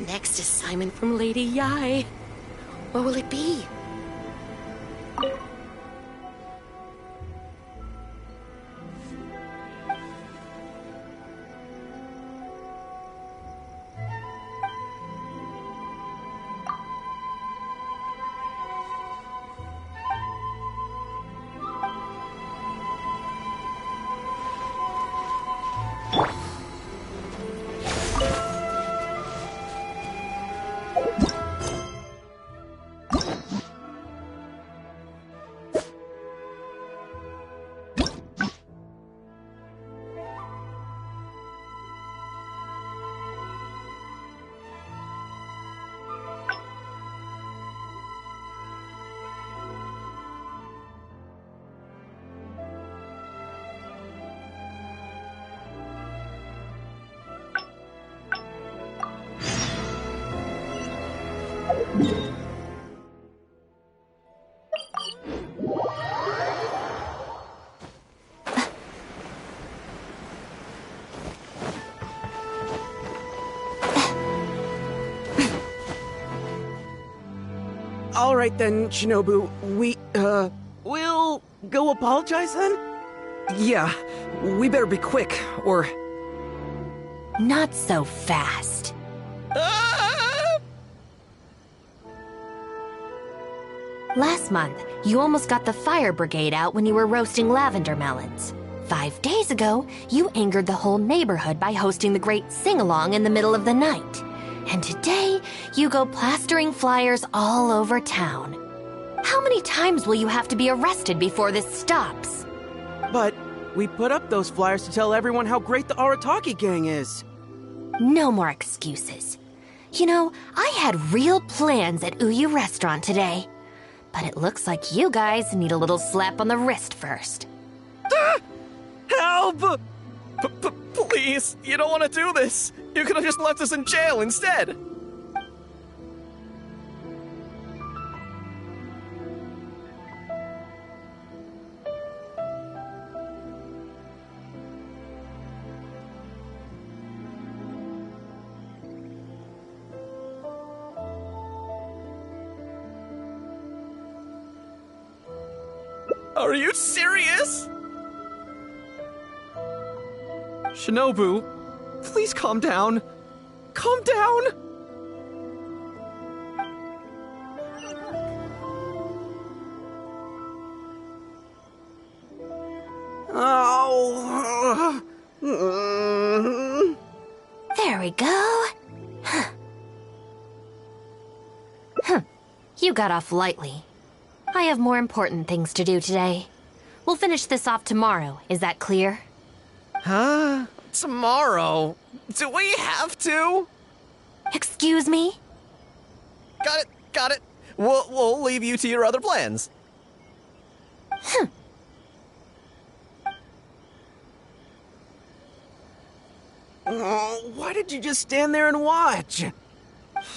Next assignment from Lady Yai. What will it be? All right then, Shinobu. We'll go apologize then? Yeah, we better be quick, or... Not so fast. Last month, you almost got the fire brigade out when you were roasting lavender melons. 5 days ago, you angered the whole neighborhood by hosting the great sing-along in the middle of the night. And today, you go plastering flyers all over town. How many times will you have to be arrested before this stops? But we put up those flyers to tell everyone how great the Arataki gang is. No more excuses. You know, I had real plans at Uyu Restaurant today. But it looks like you guys need a little slap on the wrist first. Help! Please, you don't want to do this. You could have just left us in jail instead. Are you serious? Shinobu, please calm down. Calm down! Oh. There we go. You got off lightly. I have more important things to do today. We'll finish this off tomorrow, is that clear? Huh? Tomorrow? Do we have to? Excuse me? Got it. We'll leave you to your other plans. Oh, why did you just stand there and watch?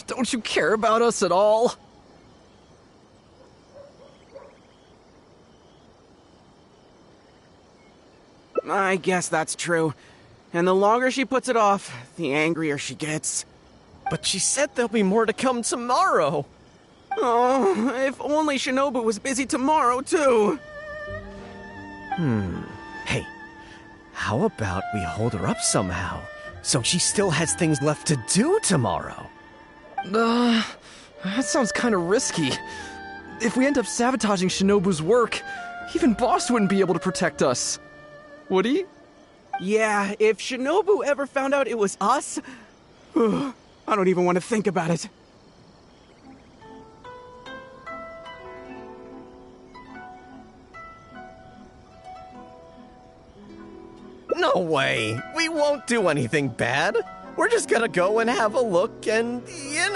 Don't you care about us at all? I guess that's true. And the longer she puts it off, the angrier she gets. But she said there'll be more to come tomorrow. Oh, if only Shinobu was busy tomorrow, too. Hey, how about we hold her up somehow, so she still has things left to do tomorrow? That sounds kind of risky. If we end up sabotaging Shinobu's work, even Boss wouldn't be able to protect us. Would he? Yeah, if Shinobu ever found out it was us, I don't even want to think about it. No way. We won't do anything bad. We're just gonna go and have a look and,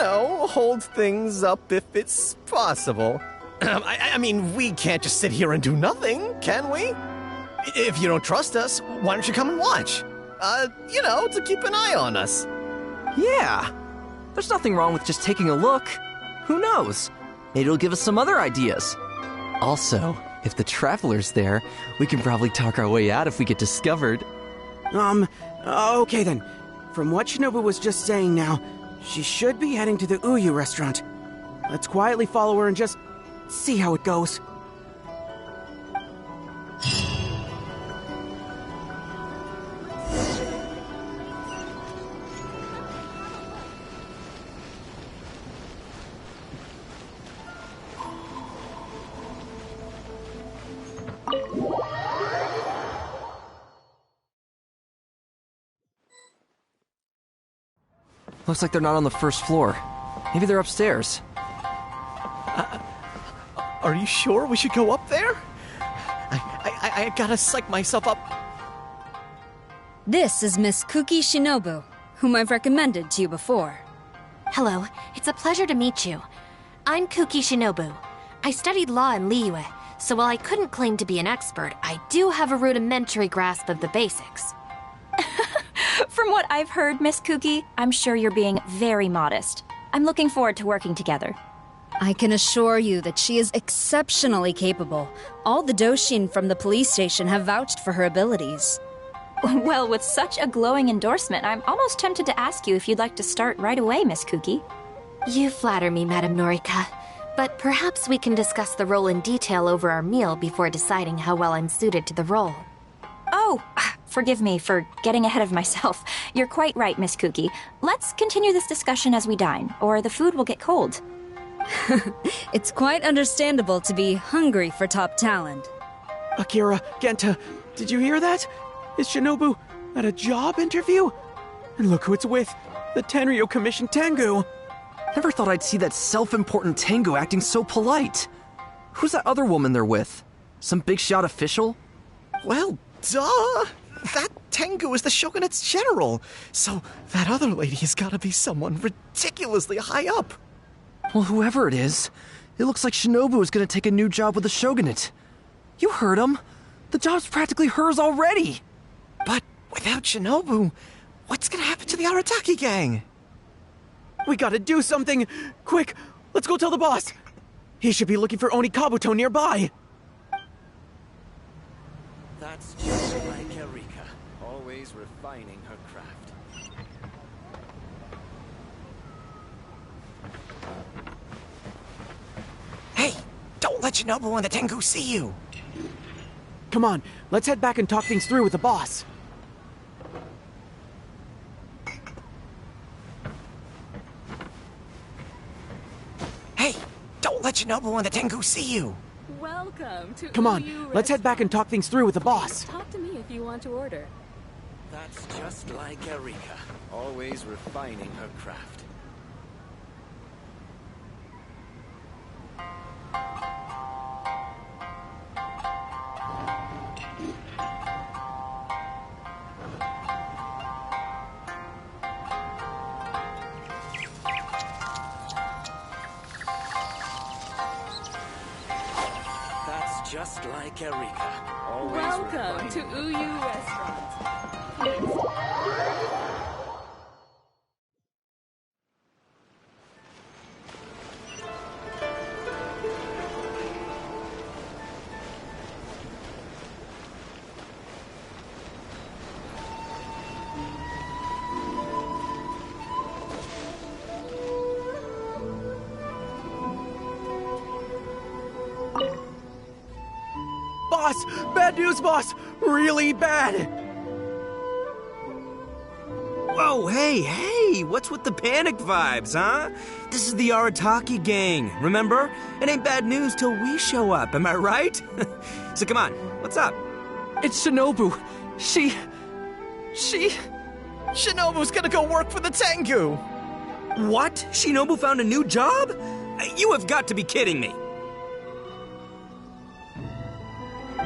hold things up if it's possible. I mean, we can't just sit here and do nothing, can we? If you don't trust us, why don't you come and watch? To keep an eye on us. Yeah. There's nothing wrong with just taking a look. Who knows? Maybe it'll give us some other ideas. Also, if the Traveler's there, we can probably talk our way out if we get discovered. Okay then. From what Shinobu was just saying now, She should be heading to the Uyu restaurant. Let's quietly follow her and just see how it goes. Looks like they're not on the first floor. Maybe they're upstairs. Are you sure we should go up there? I gotta psych myself up. This is Miss Kuki Shinobu, whom I've recommended to you before. Hello, it's a pleasure to meet you. I'm Kuki Shinobu. I studied law in Liyue, so while I couldn't claim to be an expert, I do have a rudimentary grasp of the basics. From what I've heard, Miss Kuki, I'm sure you're being very modest. I'm looking forward to working together. I can assure you that she is exceptionally capable. All the Doshin from the police station have vouched for her abilities. Well, with such a glowing endorsement, I'm almost tempted to ask you if you'd like to start right away, Miss Kuki. You flatter me, Madame Norika. But perhaps we can discuss the role in detail over our meal before deciding how well I'm suited to the role. Oh, forgive me for getting ahead of myself. You're quite right, Miss Kuki. Let's continue this discussion as we dine, or the food will get cold. It's quite understandable to be hungry for top talent. Akira, Genta, did you hear that? Is Shinobu at a job interview? And look who it's with, the Tenryo Commission Tengu. Never thought I'd see that self-important Tengu acting so polite. Who's that other woman they're with? Some big shot official? Well, duh! That Tengu is the Shogunate's general, so that other lady has gotta be someone ridiculously high up. Well, whoever it is, it looks like Shinobu is gonna take a new job with the Shogunate. You heard him. The job's practically hers already. But without Shinobu, what's gonna happen to the Arataki gang? We gotta do something! Quick, let's go tell the boss! He should be looking for Oni Kabuto nearby! That's just like Erika, always refining her craft. Hey, don't let Shinobu and the Tengu see you! Come on, let's head back and talk things through with the boss. Hey, don't let Shinobu and the Tengu see you! Welcome to Come on, let's head back and talk things through with the boss. Talk to me if you want to order. That's just like Erika, always refining her craft. Just like Erika. Always welcome to Uyu Restaurant. Boss! Bad news, boss! Really bad! Whoa, hey! What's with the panic vibes, huh? This is the Arataki gang, remember? It ain't bad news till we show up, am I right? So come on, what's up? It's Shinobu. Shinobu's gonna go work for the Tengu! What? Shinobu found a new job? You have got to be kidding me!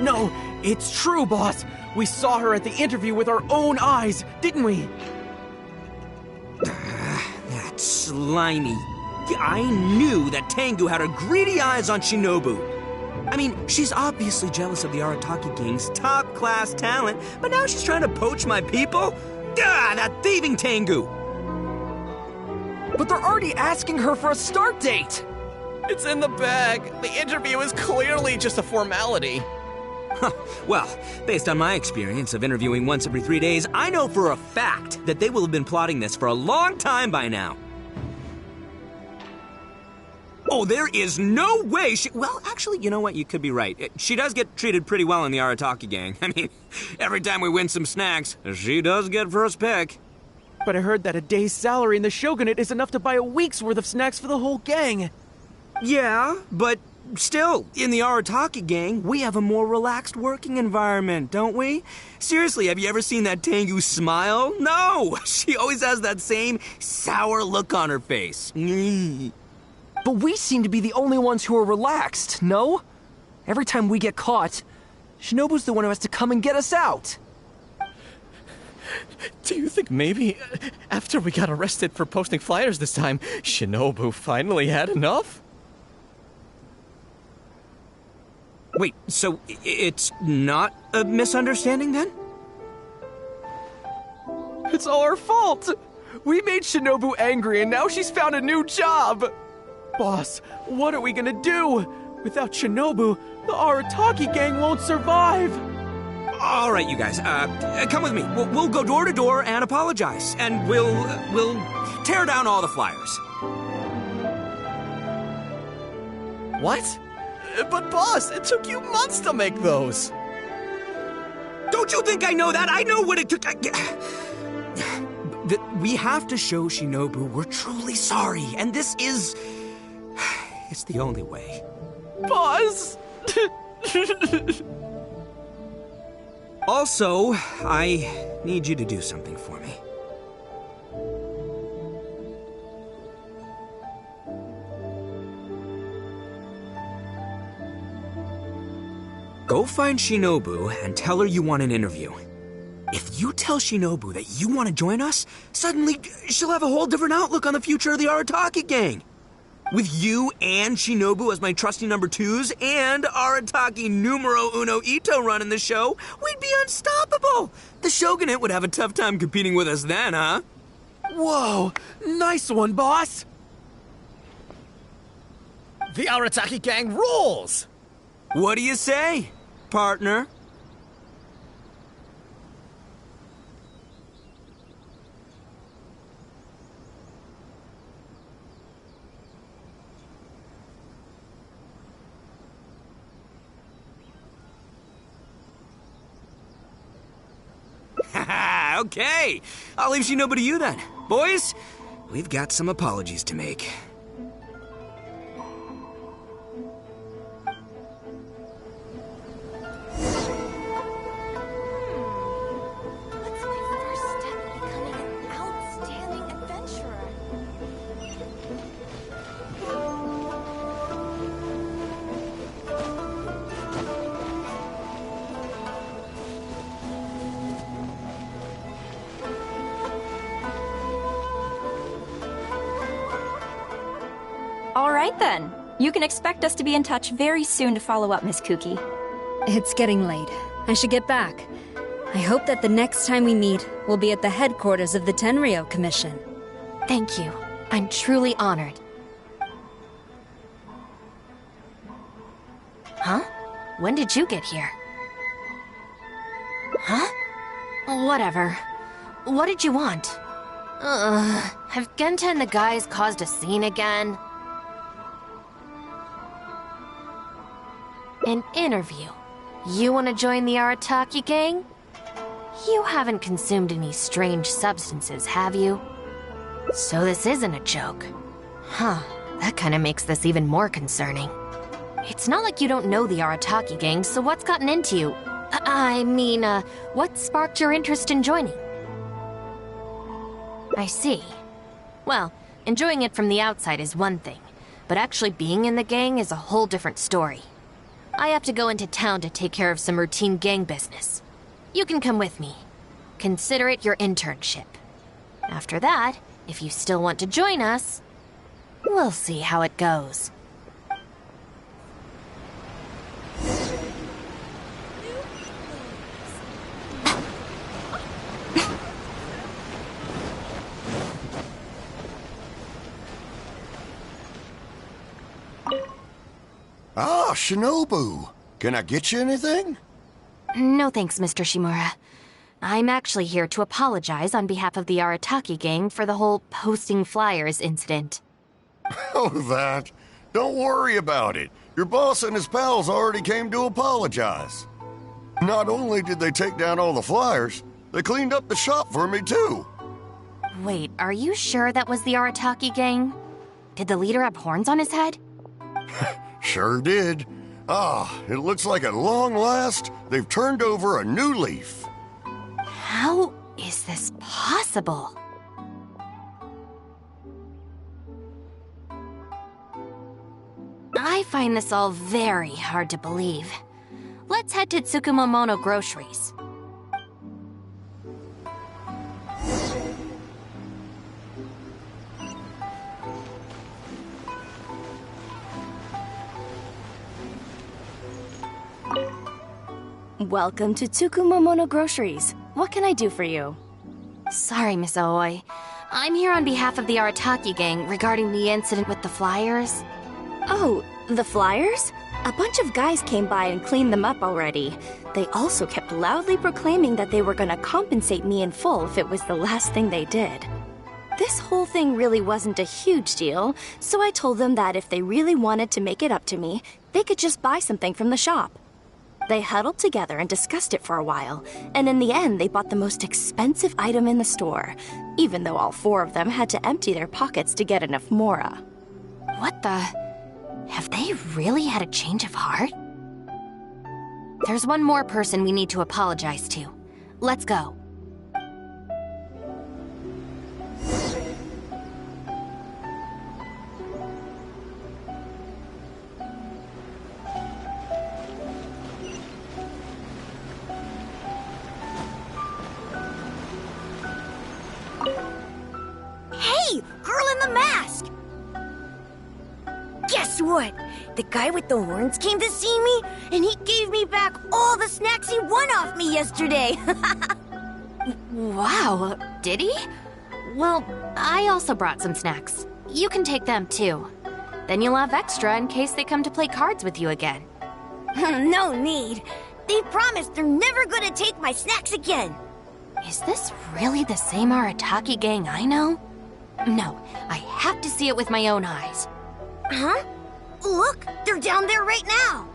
No, it's true, boss. We saw her at the interview with our own eyes, didn't we? That's slimy. I knew that Tengu had her greedy eyes on Shinobu. I mean, she's obviously jealous of the Arataki gang's top-class talent, but now she's trying to poach my people? That thieving Tengu! But they're already asking her for a start date! It's in the bag. The interview is clearly just a formality. Well, based on my experience of interviewing once every 3 days, I know for a fact that they will have been plotting this for a long time by now. Oh, there is no way she... Well, actually, you know what? You could be right. She does get treated pretty well in the Arataki gang. I mean, every time we win some snacks, she does get first pick. But I heard that a day's salary in the Shogunate is enough to buy a week's worth of snacks for the whole gang. Yeah, but still, in the Arataki gang, we have a more relaxed working environment, don't we? Seriously, have you ever seen that Tengu smile? No! She always has that same sour look on her face. But we seem to be the only ones who are relaxed, no? Every time we get caught, Shinobu's the one who has to come and get us out. Do you think maybe, after we got arrested for posting flyers this time, Shinobu finally had enough? Wait, so it's not a misunderstanding then? It's all our fault! We made Shinobu angry and now she's found a new job! Boss, what are we gonna do? Without Shinobu, the Arataki gang won't survive! All right, you guys, come with me. We'll go door to door and apologize, and we'll tear down all the flyers. What? But boss, it took you months to make those. Don't you think I know that? I know what it took. We have to show Shinobu we're truly sorry, and this is... It's the only way. Boss! Also, I need you to do something for me. Go find Shinobu and tell her you want an interview. If you tell Shinobu that you want to join us, suddenly she'll have a whole different outlook on the future of the Arataki gang. With you and Shinobu as my trusty number twos and Arataki numero uno Ito running the show, we'd be unstoppable. The Shogunate would have a tough time competing with us then, huh? Whoa, nice one, boss! The Arataki gang rules! What do you say, partner? Okay, I'll leave Shinobu to you then. Boys, we've got some apologies to make. All right then. You can expect us to be in touch very soon to follow up, Miss Kuki. It's getting late. I should get back. I hope that the next time we meet, we'll be at the headquarters of the Tenryou Commission. Thank you. I'm truly honored. Huh? When did you get here? Huh? Whatever. What did you want? Have Genta and the guys caused a scene again? An interview. You want to join the Arataki gang? You haven't consumed any strange substances, have you? So this isn't a joke. Huh, that kind of makes this even more concerning. It's not like you don't know the Arataki gang, so what's gotten into you? What sparked your interest in joining? I see. Well, enjoying it from the outside is one thing, but actually being in the gang is a whole different story. I have to go into town to take care of some routine gang business. You can come with me. Consider it your internship. After that, if you still want to join us, we'll see how it goes. Ah, Shinobu. Can I get you anything? No thanks, Mr. Shimura. I'm actually here to apologize on behalf of the Arataki gang for the whole posting flyers incident. Oh, that. Don't worry about it. Your boss and his pals already came to apologize. Not only did they take down all the flyers, they cleaned up the shop for me too. Wait, are you sure that was the Arataki gang? Did the leader have horns on his head? Sure did. It looks like at long last, they've turned over a new leaf. How is this possible? I find this all very hard to believe. Let's head to Tsukumomono Groceries. Welcome to Tsukumomono Groceries. What can I do for you? Sorry, Miss Aoi. I'm here on behalf of the Arataki gang regarding the incident with the flyers. Oh, the flyers? A bunch of guys came by and cleaned them up already. They also kept loudly proclaiming that they were gonna compensate me in full if it was the last thing they did. This whole thing really wasn't a huge deal, so I told them that if they really wanted to make it up to me, they could just buy something from the shop. They huddled together and discussed it for a while, and in the end they bought the most expensive item in the store, even though all four of them had to empty their pockets to get enough mora. What the... Have they really had a change of heart? There's one more person we need to apologize to. Let's go. Hey, girl in the mask! Guess what? The guy with the horns came to see me, and he gave me back all the snacks he won off me yesterday. Wow, did he? Well, I also brought some snacks. You can take them too. Then you'll have extra in case they come to play cards with you again. No need. They promised they're never gonna take my snacks again. Is this really the same Arataki gang I know? No, I have to see it with my own eyes. Huh? Look, they're down there right now.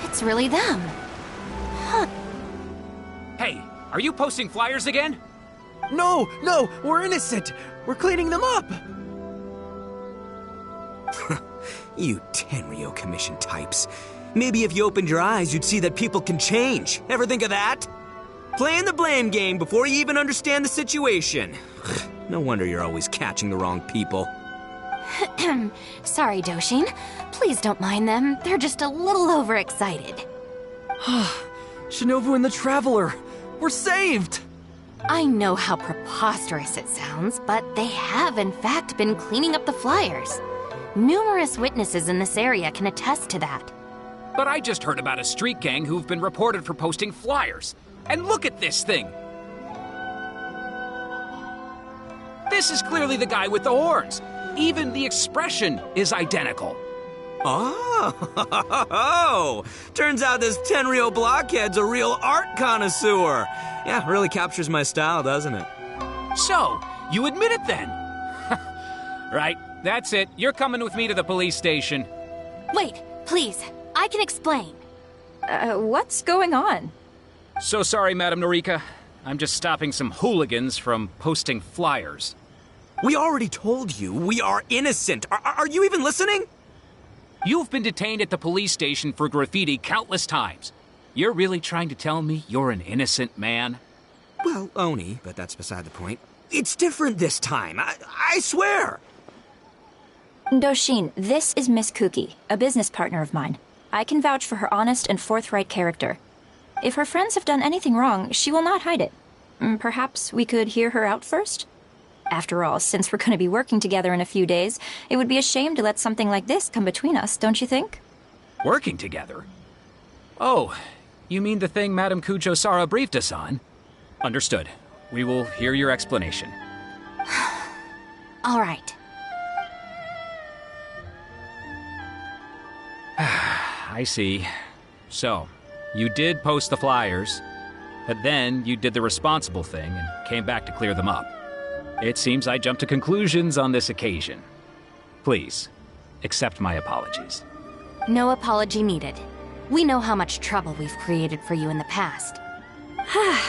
It's really them. Huh. Hey, are you posting flyers again? No, we're innocent. We're cleaning them up. You Tenryo Commission types. Maybe if you opened your eyes, you'd see that people can change. Ever think of that? Playing the blame game before you even understand the situation. No wonder you're always catching the wrong people. Sorry, Doshin. Please don't mind them. They're just a little overexcited. Shinobu and the Traveler! We're saved! I know how preposterous it sounds, but they have in fact been cleaning up the flyers. Numerous witnesses in this area can attest to that. But I just heard about a street gang who've been reported for posting flyers. And look at this thing! This is clearly the guy with the horns. Even the expression is identical. Oh, turns out this Tenryo blockhead's a real art connoisseur. Yeah, really captures my style, doesn't it? So, you admit it then? Right, that's it. You're coming with me to the police station. Wait, please. I can explain. What's going on? So sorry, Madam Norika. I'm just stopping some hooligans from posting flyers. We already told you we are innocent. Are you even listening? You've been detained at the police station for graffiti countless times. You're really trying to tell me you're an innocent man? Well, Oni, but that's beside the point. It's different this time, I swear! Doshin, this is Miss Kuki, a business partner of mine. I can vouch for her honest and forthright character. If her friends have done anything wrong, she will not hide it. Perhaps we could hear her out first? After all, since we're going to be working together in a few days, it would be a shame to let something like this come between us, don't you think? Working together? Oh, you mean the thing Madame Kujo-Sara briefed us on? Understood. We will hear your explanation. All right. I see. So, You did post the flyers, but then you did the responsible thing and came back to clear them up. It seems I jumped to conclusions on this occasion. Please, accept my apologies. No apology needed. We know how much trouble we've created for you in the past.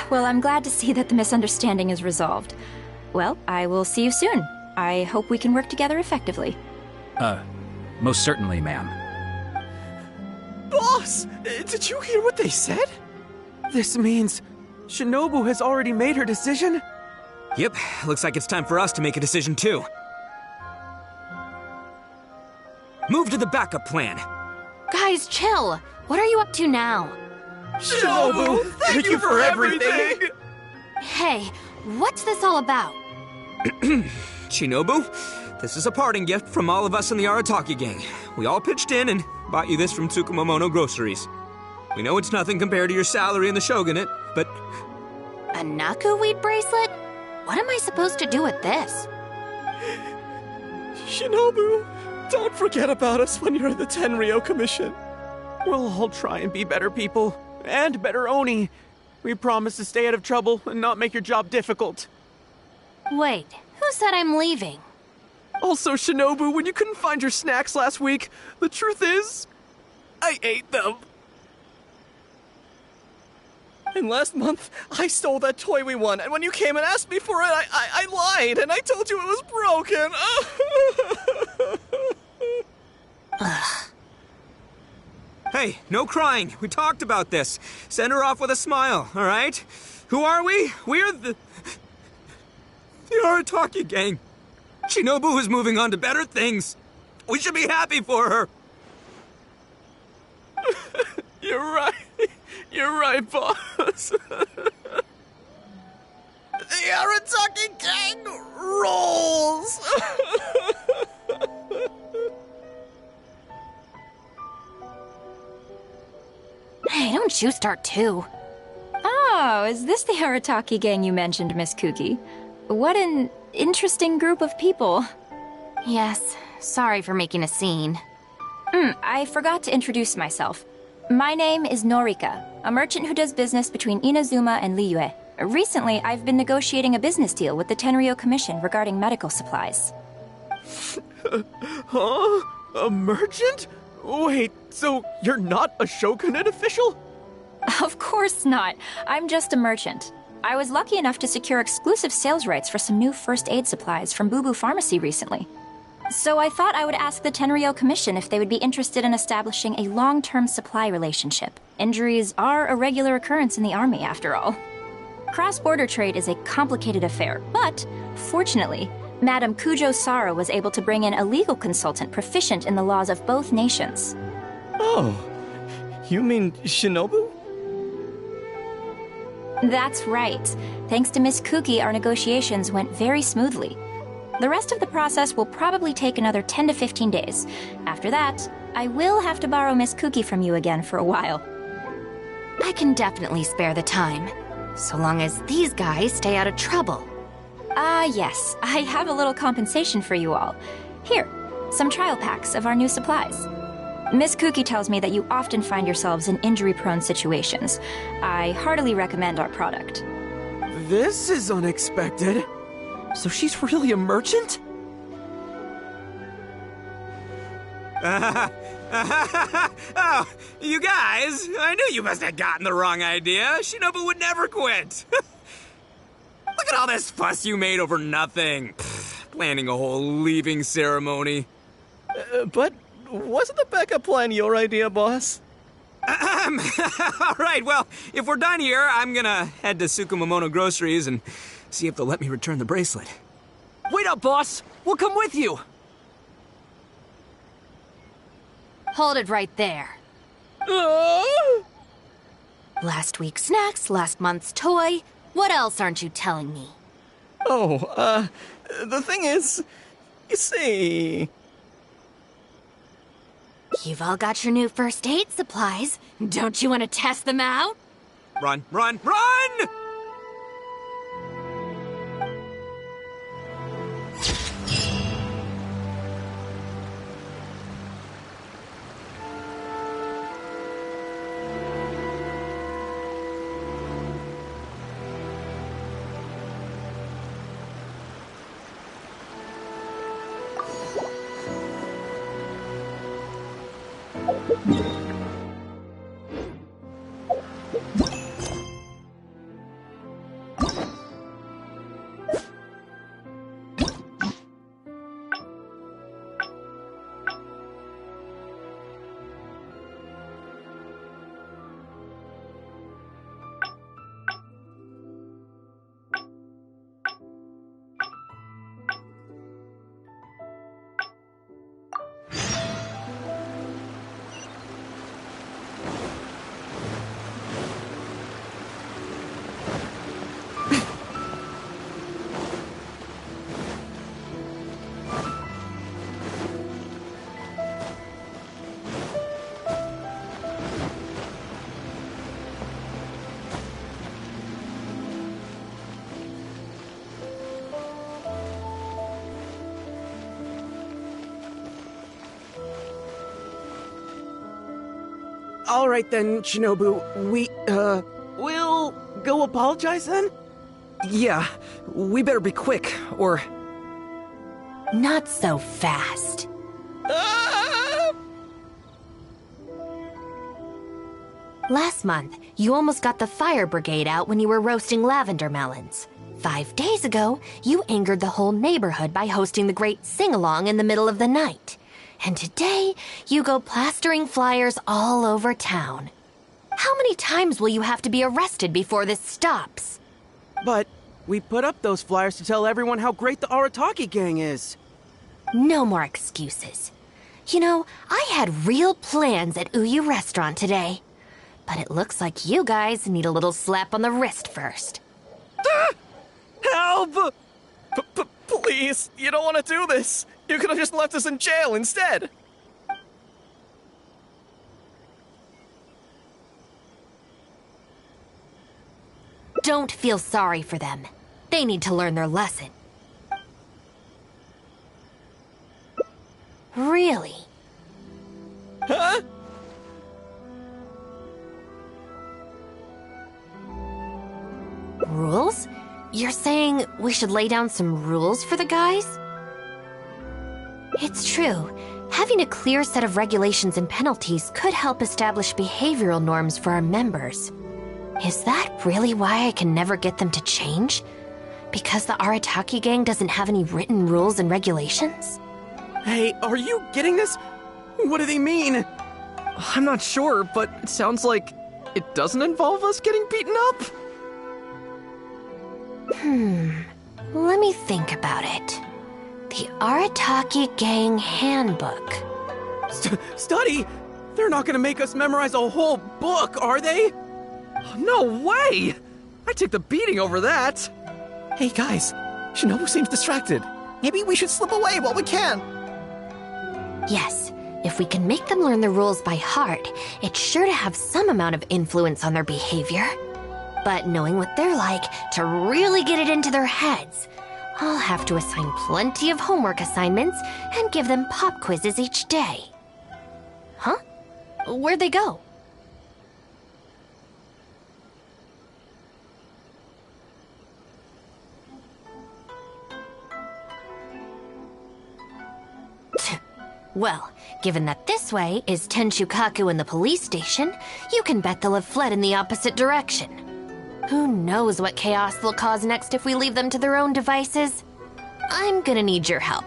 Well, I'm glad to see that the misunderstanding is resolved. Well, I will see you soon. I hope we can work together effectively. Most certainly, ma'am. Boss! Did you hear what they said? This means Shinobu has already made her decision? Yep, looks like it's time for us to make a decision too. Move to the backup plan. Guys, chill. What are you up to now? Shinobu, thank you for everything! Hey, what's this all about? Shinobu, this is a parting gift from all of us in the Arataki gang. We all pitched in and bought you this from Tsukumomono Groceries. We know it's nothing compared to your salary in the shogunate, but... A Naku weed bracelet? What am I supposed to do with this? Shinobu, don't forget about us when you're at the Tenryo Commission. We'll all try and be better people, and better Oni. We promise to stay out of trouble and not make your job difficult. Wait, who said I'm leaving? Also, Shinobu, when you couldn't find your snacks last week, the truth is, I ate them. And last month, I stole that toy we won, and when you came and asked me for it, I lied, and I told you it was broken. Ugh. Hey, no crying. We talked about this. Send her off with a smile, all right? Who are we? We're the Arataki gang. Shinobu is moving on to better things. We should be happy for her. You're right. You're right, boss. The Arataki gang rolls. Hey, don't you start too. Oh, is this the Arataki gang you mentioned, Miss Kuki? What an interesting group of people. Yes, sorry for making a scene. I forgot to introduce myself. My name is Norika, a merchant who does business between Inazuma and Liyue. Recently, I've been negotiating a business deal with the Tenryo Commission regarding medical supplies. Huh? A merchant? Wait, so you're not a shogunate official? Of course not. I'm just a merchant. I was lucky enough to secure exclusive sales rights for some new first aid supplies from Boo Boo Pharmacy recently. So I thought I would ask the Tenryo Commission if they would be interested in establishing a long-term supply relationship. Injuries are a regular occurrence in the army, after all. Cross-border trade is a complicated affair, but fortunately, Madame Kujo Sara was able to bring in a legal consultant proficient in the laws of both nations. Oh, you mean Shinobu? That's right. Thanks to Miss Kuki, our negotiations went very smoothly. The rest of the process will probably take another 10 to 15 days. After that, I will have to borrow Miss Kuki from you again for a while. I can definitely spare the time, so long as these guys stay out of trouble. Yes, I have a little compensation for you all. Here, some trial packs of our new supplies. Miss Kuki tells me that you often find yourselves in injury-prone situations. I heartily recommend our product. This is unexpected. So she's really a merchant? Oh, you guys, I knew you must have gotten the wrong idea. Shinobu would never quit. Look at all this fuss you made over nothing. Planning a whole leaving ceremony. But wasn't the backup plan your idea, boss? All right, well, if we're done here, I'm gonna head to Tsukumomono Groceries and see if they'll let me return the bracelet. Wait up, boss! We'll come with you! Hold it right there. Last week's snacks, last month's toy. What else aren't you telling me? Oh, the thing is, you see... You've all got your new first aid supplies. Don't you want to test them out? Run, run, run! All right then, Shinobu. We'll go apologize then? Yeah, we better be quick, or... Not so fast. Last month, you almost got the fire brigade out when you were roasting lavender melons. 5 days ago, you angered the whole neighborhood by hosting the great sing-along in the middle of the night. And today, you go plastering flyers all over town. How many times will you have to be arrested before this stops? But we put up those flyers to tell everyone how great the Arataki gang is. No more excuses. You know, I had real plans at Uyu Restaurant today. But it looks like you guys need a little slap on the wrist first. Help! Please, you don't want to do this. You could have just left us in jail instead. Don't feel sorry for them. They need to learn their lesson. Really? Huh? Rules? You're saying we should lay down some rules for the guys? It's true. Having a clear set of regulations and penalties could help establish behavioral norms for our members. Is that really why I can never get them to change? Because the Arataki gang doesn't have any written rules and regulations? Hey, are you getting this? What do they mean? I'm not sure, but it sounds like it doesn't involve us getting beaten up. Let me think about it. The Arataki Gang Handbook. Study? They're not gonna make us memorize a whole book, are they? No way! I'd take the beating over that. Hey guys, Shinobu seems distracted. Maybe we should slip away while we can. Yes, if we can make them learn the rules by heart, it's sure to have some amount of influence on their behavior. But knowing what they're like, to really get it into their heads, I'll have to assign plenty of homework assignments and give them pop quizzes each day. Huh? Where'd they go? Well, given that this way is Tenshukaku and the police station, you can bet they'll have fled in the opposite direction. Who knows what chaos they'll cause next if we leave them to their own devices? I'm gonna need your help.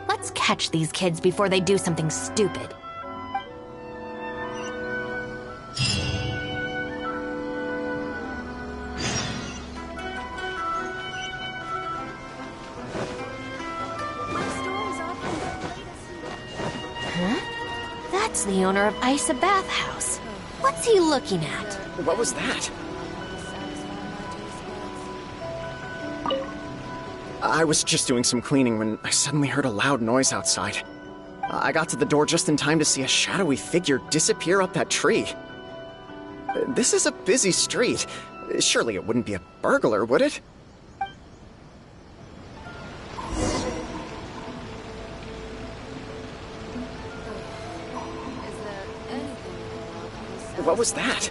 Let's catch these kids before they do something stupid. Huh? That's the owner of Isa Bathhouse. What's he looking at? What was that? I was just doing some cleaning when I suddenly heard a loud noise outside. I got to the door just in time to see a shadowy figure disappear up that tree. This is a busy street. Surely it wouldn't be a burglar, would it? What was that?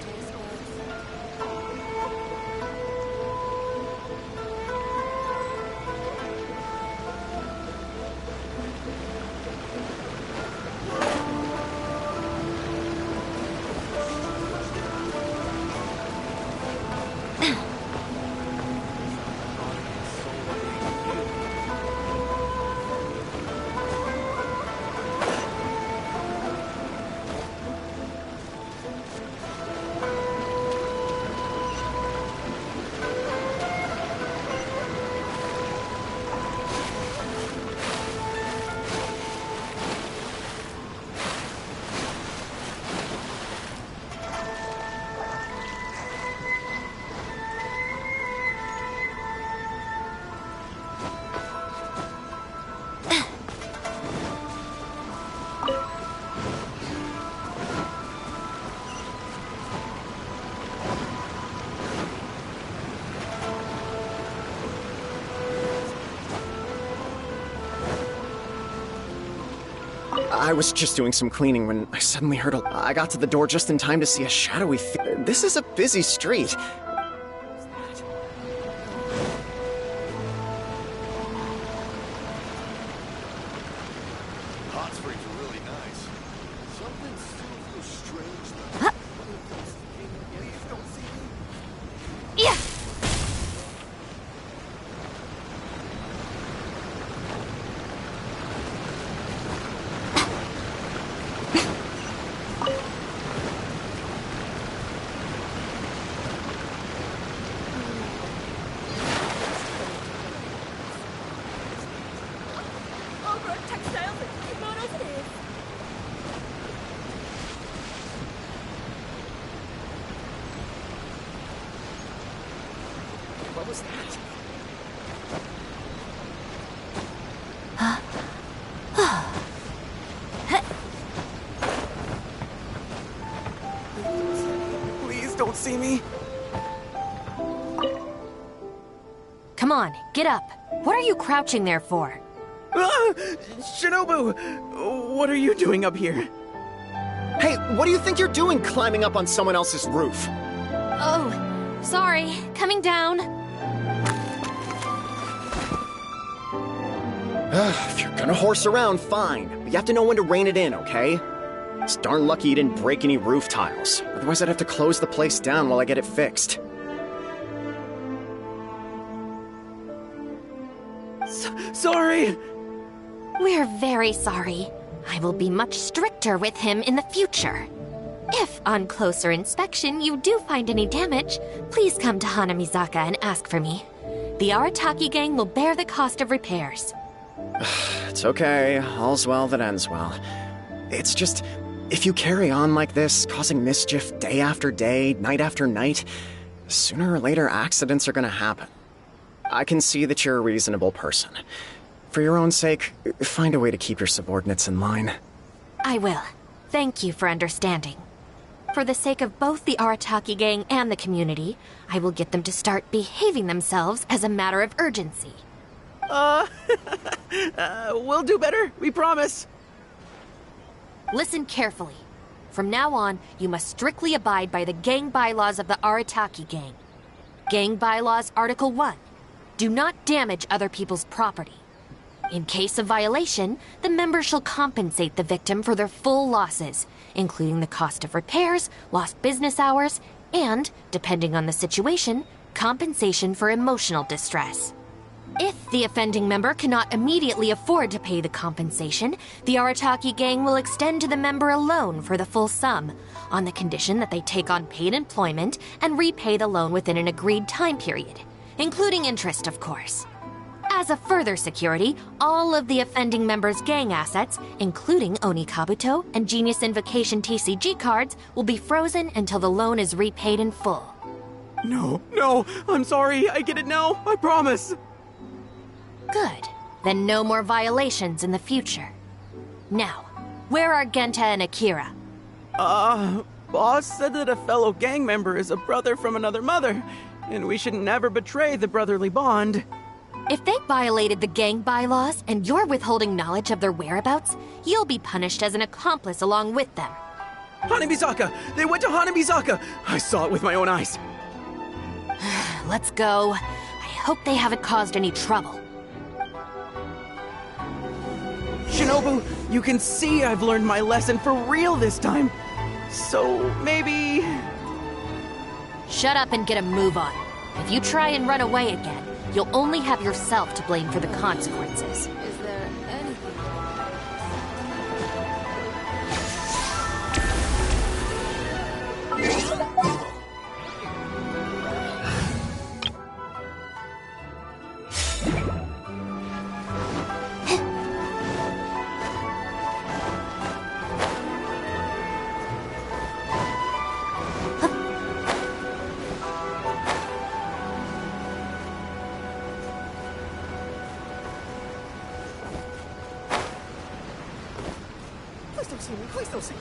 I was just doing some cleaning when I suddenly heard I got to the door just in time to see a shadowy This is a busy street. Hot springs are really nice. Something still feels strange though. Please don't see me. Yeah. What was that? Please don't see me. Come on, get up. What are you crouching there for? Ah! Shinobu! What are you doing up here? Hey, what do you think you're doing climbing up on someone else's roof? Oh, sorry. Coming down. If you're gonna horse around, fine. But you have to know when to rein it in, okay? It's darn lucky you didn't break any roof tiles. Otherwise, I'd have to close the place down while I get it fixed. Sorry! We're very sorry. I will be much stricter with him in the future. If, on closer inspection, you do find any damage, please come to Hanamizaka and ask for me. The Arataki gang will bear the cost of repairs. It's okay. All's well that ends well. It's just, if you carry on like this, causing mischief day after day, night after night, sooner or later accidents are gonna happen. I can see that you're a reasonable person. For your own sake, find a way to keep your subordinates in line. I will. Thank you for understanding. For the sake of both the Arataki gang and the community, I will get them to start behaving themselves as a matter of urgency. We'll do better, we promise. Listen carefully. From now on, you must strictly abide by the gang bylaws of the Arataki gang. Gang bylaws Article 1. Do not damage other people's property. In case of violation, the member shall compensate the victim for their full losses, including the cost of repairs, lost business hours, and, depending on the situation, compensation for emotional distress. If the offending member cannot immediately afford to pay the compensation, the Arataki gang will extend to the member a loan for the full sum, on the condition that they take on paid employment and repay the loan within an agreed time period, including interest, of course. As a further security, all of the offending member's gang assets, including Oni Kabuto and Genius Invocation TCG cards, will be frozen until the loan is repaid in full. No, I'm sorry, I get it now, I promise. Good. Then no more violations in the future. Now, where are Genta and Akira? Boss said that a fellow gang member is a brother from another mother, and we should never betray the brotherly bond. If they violated the gang bylaws and you're withholding knowledge of their whereabouts, you'll be punished as an accomplice along with them. Hanamizaka! They went to Hanamizaka! I saw it with my own eyes. Let's go. I hope they haven't caused any trouble. Shinobu, you can see I've learned my lesson for real this time. So, maybe... Shut up and get a move on. If you try and run away again, you'll only have yourself to blame for the consequences. Is there anything? Please don't see me.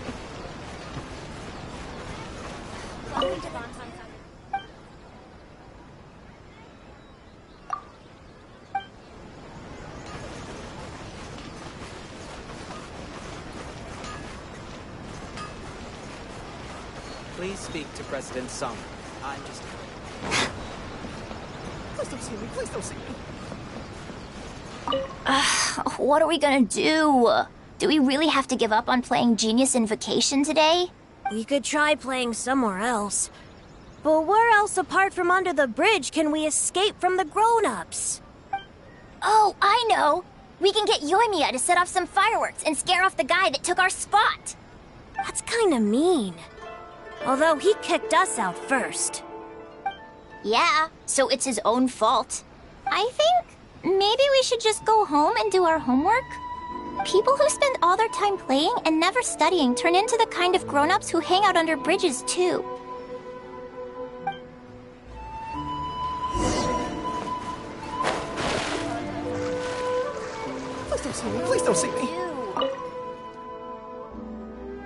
Please speak to President Summer. I'm just... Please don't see me. Please don't see me. What are we gonna do? Do we really have to give up on playing Genius Invocation today? We could try playing somewhere else. But where else apart from under the bridge can we escape from the grown-ups? Oh, I know! We can get Yoimiya to set off some fireworks and scare off the guy that took our spot. That's kinda mean. Although he kicked us out first. Yeah, so it's his own fault. I think maybe we should just go home and do our homework. People who spend all their time playing and never studying turn into the kind of grown-ups who hang out under bridges too. Please don't see me. Please don't see me.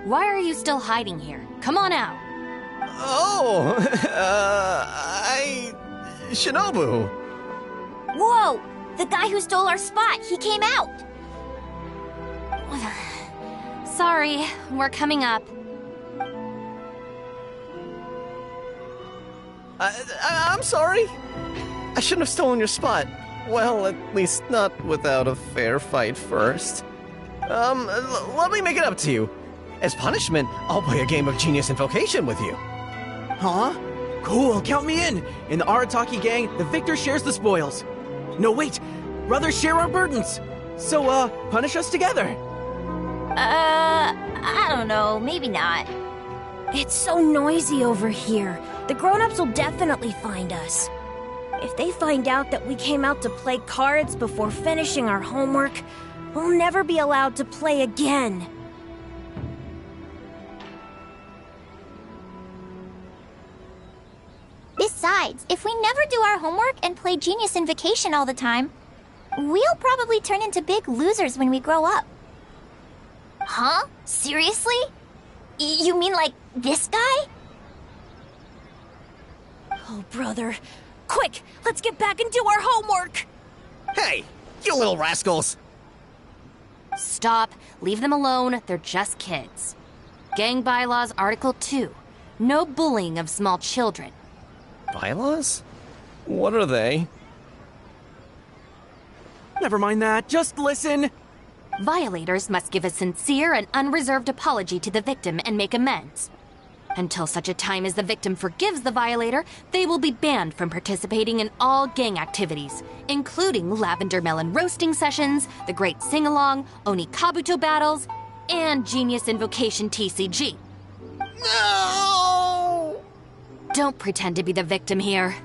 Why are you still hiding here? Come on out. Oh, Shinobu. Whoa! The guy who stole our spot, he came out! Sorry, we're coming up. I'm sorry. I shouldn't have stolen your spot. Well, at least not without a fair fight first. Let me make it up to you. As punishment, I'll play a game of Genius Invocation with you. Huh? Cool, count me in! In the Arataki gang, the victor shares the spoils. No, wait! Brothers share our burdens! So, punish us together! I don't know, maybe not. It's so noisy over here. The grown-ups will definitely find us. If they find out that we came out to play cards before finishing our homework, we'll never be allowed to play again. Besides, if we never do our homework and play Genius Invocation all the time, we'll probably turn into big losers when we grow up. Huh? Seriously? You mean like this guy? Oh, brother. Quick, let's get back and do our homework! Hey, you little rascals! Stop. Leave them alone. They're just kids. Gang Bylaws Article 2. No bullying of small children. Bylaws? What are they? Never mind that, just listen! Violators must give a sincere and unreserved apology to the victim and make amends. Until such a time as the victim forgives the violator, they will be banned from participating in all gang activities, including lavender melon roasting sessions, the Great Sing-Along, Oni Kabuto battles, and Genius Invocation TCG. No! Don't pretend to be the victim here.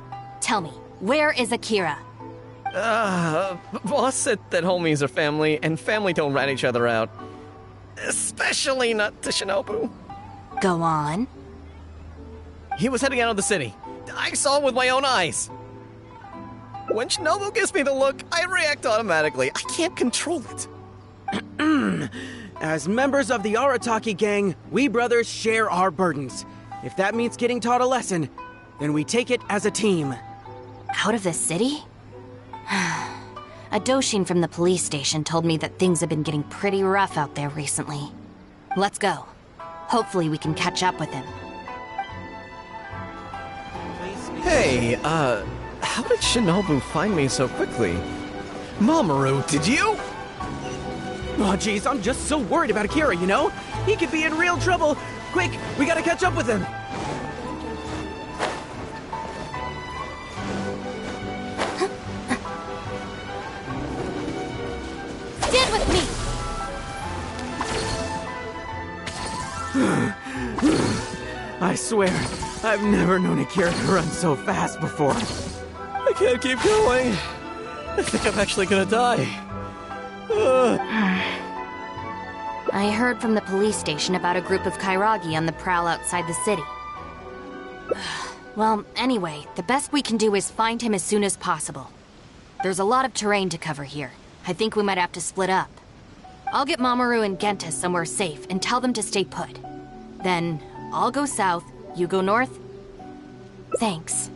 Tell me, where is Akira? Boss said that homies are family, and family don't rat each other out. Especially not to Shinobu. Go on. He was heading out of the city. I saw him with my own eyes. When Shinobu gives me the look, I react automatically. I can't control it. As members of the Arataki gang, we brothers share our burdens. If that means getting taught a lesson, then we take it as a team. Out of the city? A Doshin from the police station told me that things have been getting pretty rough out there recently. Let's go. Hopefully we can catch up with him. Hey, how did Shinobu find me so quickly? Mamoru, did you? Oh, jeez, I'm just so worried about Akira, you know? He could be in real trouble. Quick, we gotta catch up with him. Stand with me! I swear, I've never known Akira to run so fast before. I can't keep going. I think I'm actually gonna die. I heard from the police station about a group of Kairagi on the prowl outside the city. Well, anyway, the best we can do is find him as soon as possible. There's a lot of terrain to cover here. I think we might have to split up. I'll get Mamoru and Genta somewhere safe and tell them to stay put. Then, I'll go south, you go north. Thanks.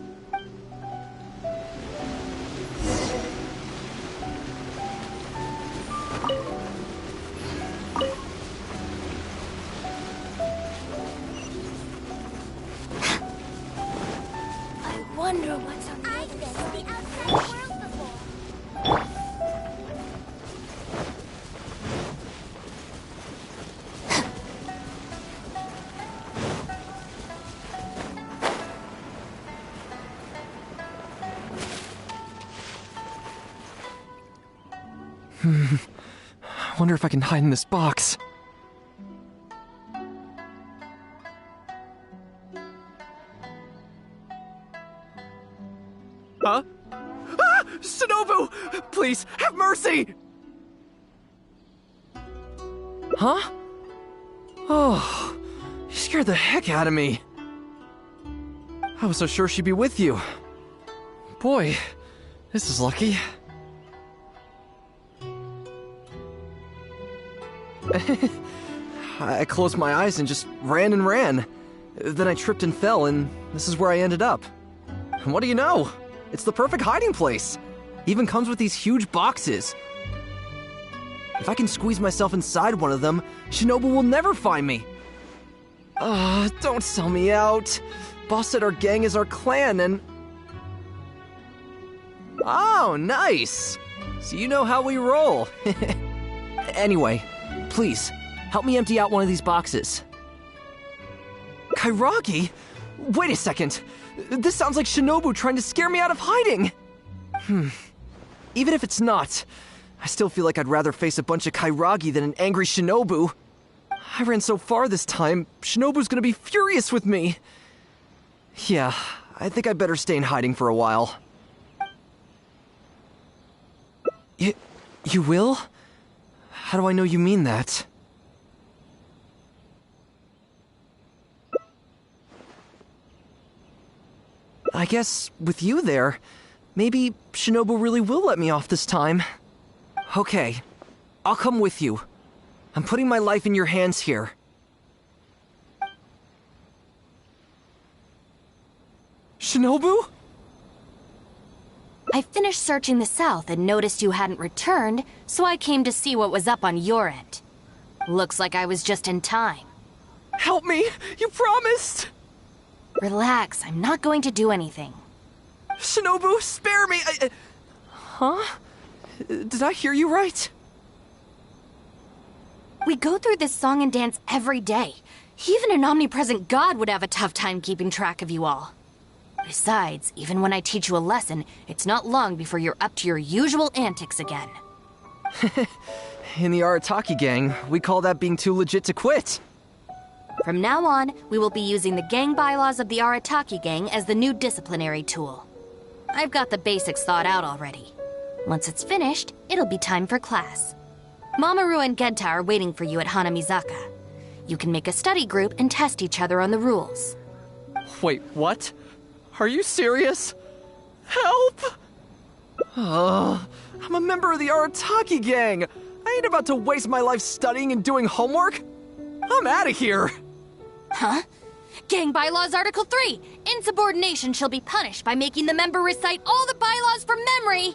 wonder what's on the other side. I wonder if I can hide in this box. Huh? Ah! Shinobu! Please, have mercy! Huh? Oh, you scared the heck out of me. I was so sure she'd be with you. Boy, this is lucky. I closed my eyes and just ran and ran. Then I tripped and fell, and this is where I ended up. And what do you know? It's the perfect hiding place. Even comes with these huge boxes. If I can squeeze myself inside one of them, Shinobu will never find me. Don't sell me out. Boss said our gang is our clan, and... Oh, nice. So you know how we roll. Anyway, please, help me empty out one of these boxes. Kairagi? Wait a second. This sounds like Shinobu trying to scare me out of hiding. Even if it's not, I still feel like I'd rather face a bunch of Kairagi than an angry Shinobu. I ran so far this time, Shinobu's gonna be furious with me. Yeah, I think I better stay in hiding for a while. You will? How do I know you mean that? I guess, with you there, maybe Shinobu really will let me off this time. Okay, I'll come with you. I'm putting my life in your hands here. Shinobu? I finished searching the south and noticed you hadn't returned, so I came to see what was up on your end. Looks like I was just in time. Help me! You promised! Relax, I'm not going to do anything. Shinobu, spare me! Huh? Did I hear you right? We go through this song and dance every day. Even an omnipresent god would have a tough time keeping track of you all. Besides, even when I teach you a lesson, it's not long before you're up to your usual antics again. In the Arataki gang, we call that being too legit to quit. From now on, we will be using the gang bylaws of the Arataki gang as the new disciplinary tool. I've got the basics thought out already. Once it's finished, it'll be time for class. Mamoru and Genta are waiting for you at Hanamizaka. You can make a study group and test each other on the rules. Wait, what? Are you serious? Help! I'm a member of the Arataki gang. I ain't about to waste my life studying and doing homework. I'm out of here. Huh? Gang Bylaws Article 3. Insubordination shall be punished by making the member recite all the bylaws from memory.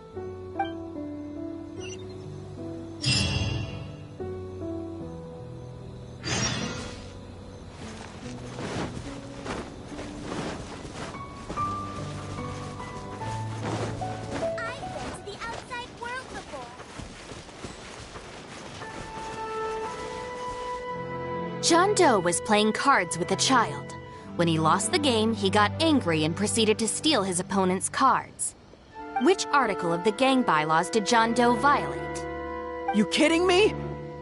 John Doe was playing cards with a child. When he lost the game, he got angry and proceeded to steal his opponent's cards. Which article of the gang bylaws did John Doe violate? You kidding me?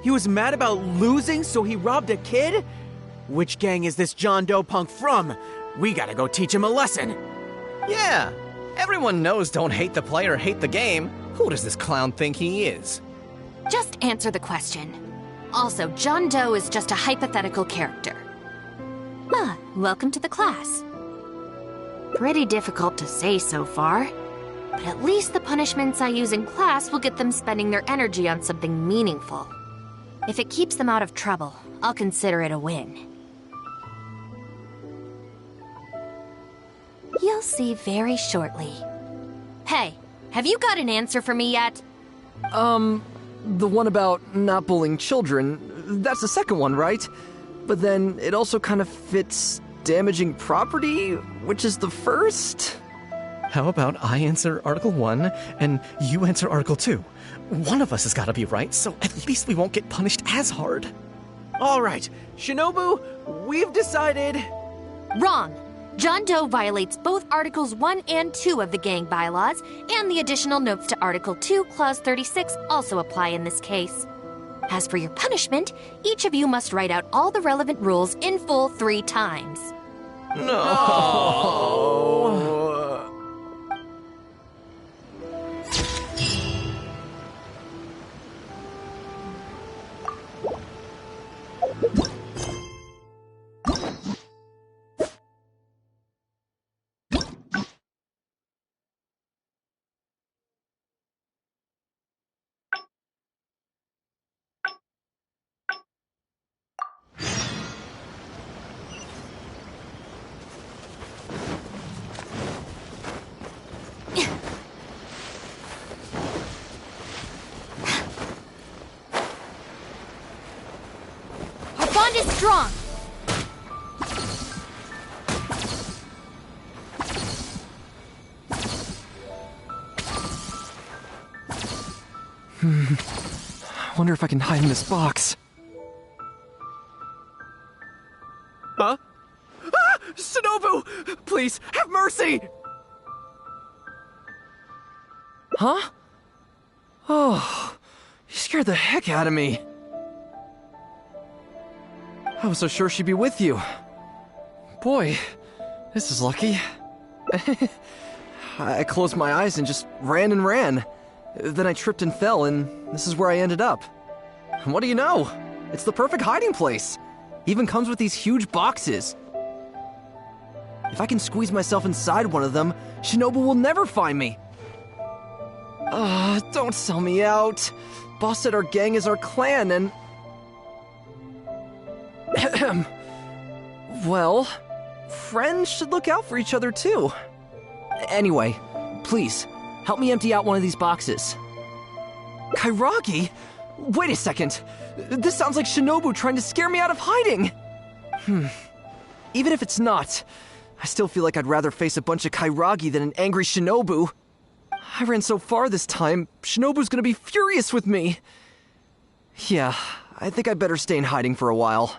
He was mad about losing, so he robbed a kid? Which gang is this John Doe punk from? We gotta go teach him a lesson. Yeah, everyone knows don't hate the player, hate the game. Who does this clown think he is? Just answer the question. Also, John Doe is just a hypothetical character. Welcome to the class. Pretty difficult to say so far, but at least the punishments I use in class will get them spending their energy on something meaningful. If it keeps them out of trouble, I'll consider it a win. You'll see very shortly. Hey, have you got an answer for me yet? The one about not bullying children, that's the second one, right? But then it also kind of fits damaging property, which is the first? How about I answer Article 1 and you answer Article 2? One of us has got to be right, so at least we won't get punished as hard. All right, Shinobu, we've decided... Wrong! John Doe violates both Articles 1 and 2 of the gang bylaws, and the additional notes to Article 2, Clause 36 also apply in this case. As for your punishment, each of you must write out all the relevant rules in full 3 times. No! Bond is strong! I wonder if I can hide in this box. Huh? Ah! Shinobu! Please, have mercy! Huh? Oh, you scared the heck out of me. I was so sure she'd be with you. Boy, this is lucky. I closed my eyes and just ran and ran. Then I tripped and fell, and this is where I ended up. And what do you know? It's the perfect hiding place. Even comes with these huge boxes. If I can squeeze myself inside one of them, Shinobu will never find me. Don't sell me out. Boss said our gang is our clan, and... Well, friends should look out for each other too. Anyway, please, help me empty out one of these boxes. Kairagi? Wait a second. This sounds like Shinobu trying to scare me out of hiding. Even if it's not, I still feel like I'd rather face a bunch of Kairagi than an angry Shinobu. I ran so far this time, Shinobu's gonna be furious with me. Yeah, I think I better stay in hiding for a while.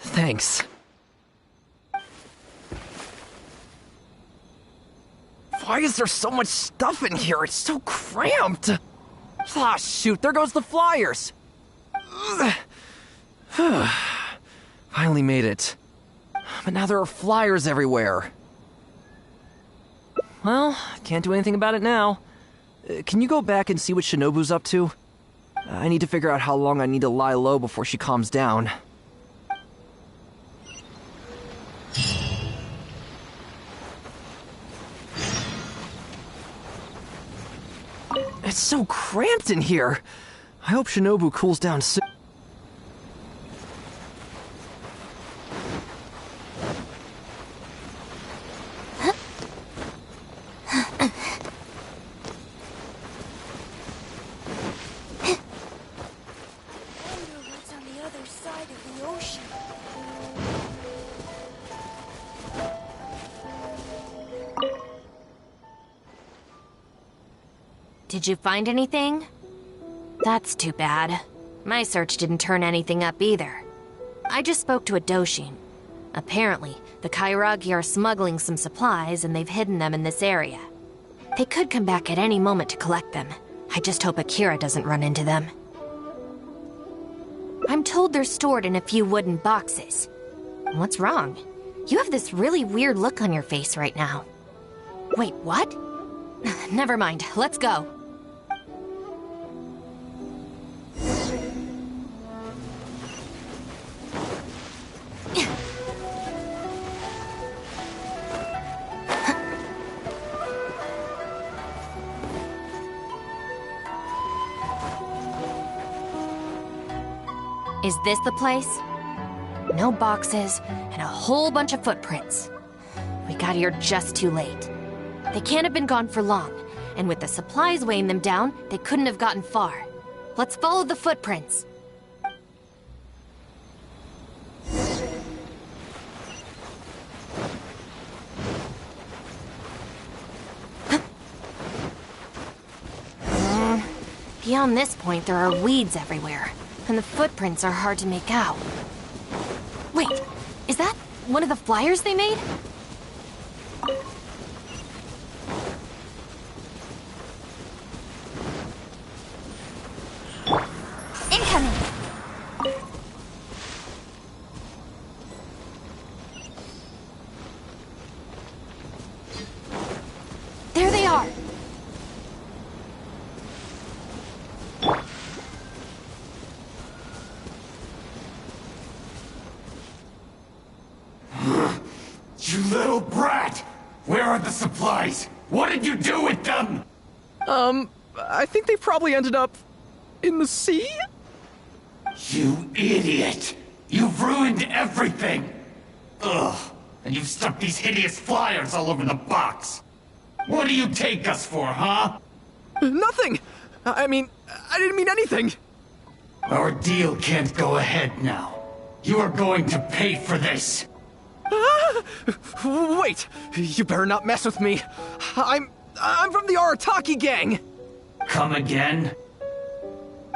Thanks. Why is there so much stuff in here? It's so cramped. Ah, shoot, there goes the flyers. Finally made it. But now there are flyers everywhere. Well, can't do anything about it now. Can you go back and see what Shinobu's up to? I need to figure out how long I need to lie low before she calms down. It's so cramped in here. I hope Shinobu cools down soon. What's on the other side of the ocean? Did you find anything? That's too bad. My search didn't turn anything up either. I just spoke to a Doshin. Apparently, the Kairagi are smuggling some supplies and they've hidden them in this area. They could come back at any moment to collect them. I just hope Akira doesn't run into them. I'm told they're stored in a few wooden boxes. What's wrong? You have this really weird look on your face right now. Wait, what? Never mind, let's go. Is this the place? No boxes, and a whole bunch of footprints. We got here just too late. They can't have been gone for long, and with the supplies weighing them down, they couldn't have gotten far. Let's follow the footprints. Beyond this point, there are weeds everywhere, and the footprints are hard to make out. Wait, is that one of the flyers they made? Incoming! There they are! You little brat! Where are the supplies? What did you do with them? I think they probably ended up in the sea? You idiot! You've ruined everything! Ugh, and you've stuck these hideous flyers all over the box! What do you take us for, huh? Nothing! I didn't mean anything! Our deal can't go ahead now. You are going to pay for this! Wait! You better not mess with me! I'm from the Arataki gang! Come again?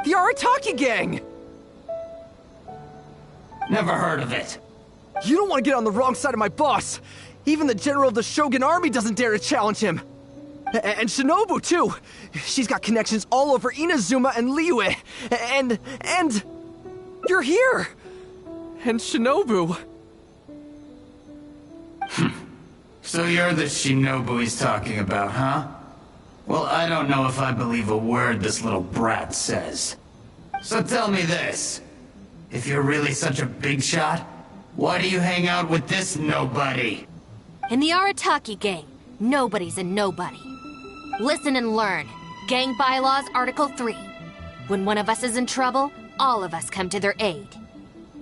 The Arataki gang! Never heard of it. You don't want to get on the wrong side of my boss! Even the general of the Shogun army doesn't dare to challenge him! And Shinobu, too! She's got connections all over Inazuma and Liyue! And... You're here! And Shinobu... So you're the Shinobu he's talking about, huh? Well, I don't know if I believe a word this little brat says. So tell me this. If you're really such a big shot, why do you hang out with this nobody? In the Arataki gang, nobody's a nobody. Listen and learn. Gang Bylaws, Article 3. When one of us is in trouble, all of us come to their aid.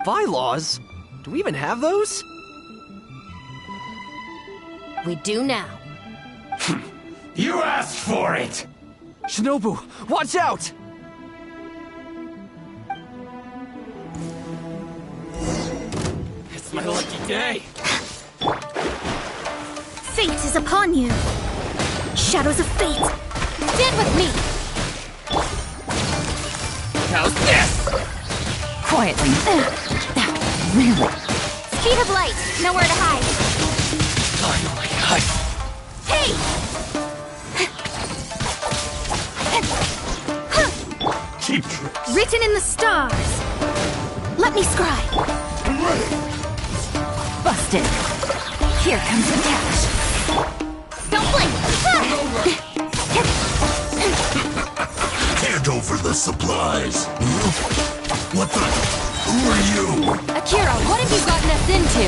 Bylaws? Do we even have those? We do now. You asked for it! Shinobu, watch out! It's my lucky day! Fate is upon you! Shadows of fate! Stand with me! How's this? Quietly. Really? Speed of light! Nowhere to hide! Finally, Hey! cheap tricks. Written in the stars! Let me scribe! I'm ready! Busted! Here comes the catch! Don't blink! Hand over the supplies. What the? Who are you? Akira, what have you gotten us into?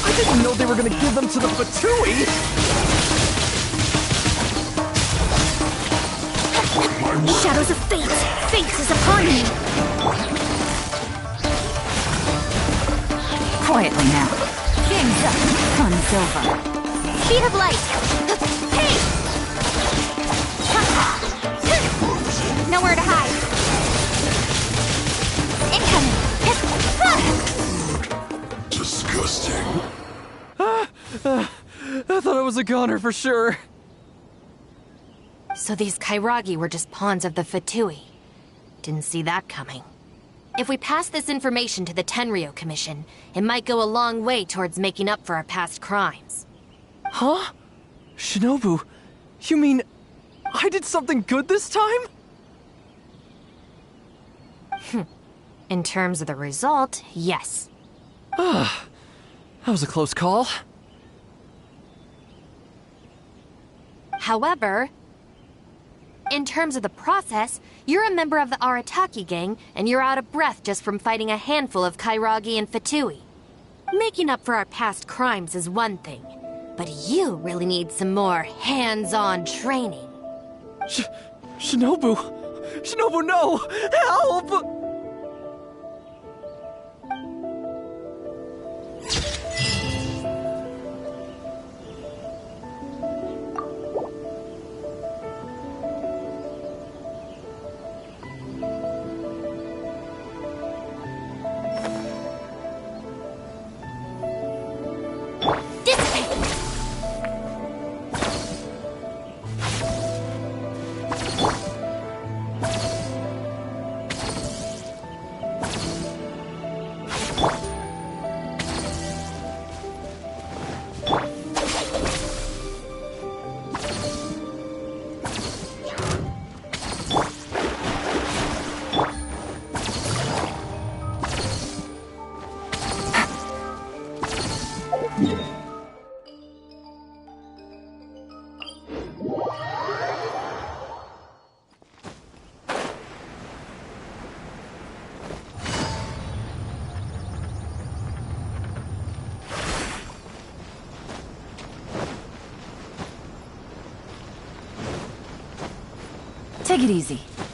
I didn't know they were gonna give them to the Fatui! Shadows of fate! Fate is upon you! Quietly now. Game's up. Fun's over. Speed of light! Hey! Nowhere to hide! Incoming! Disgusting. I thought I was a goner for sure. So these Kairagi were just pawns of the Fatui. Didn't see that coming. If we pass this information to the Tenryo Commission, it might go a long way towards making up for our past crimes. Huh? Shinobu, you mean I did something good this time? In terms of the result, yes. That was a close call. However, in terms of the process, you're a member of the Arataki gang, and you're out of breath just from fighting a handful of Kairagi and Fatui. Making up for our past crimes is one thing, but you really need some more hands-on training. Shinobu! Shinobu, no! Help! Take it easy.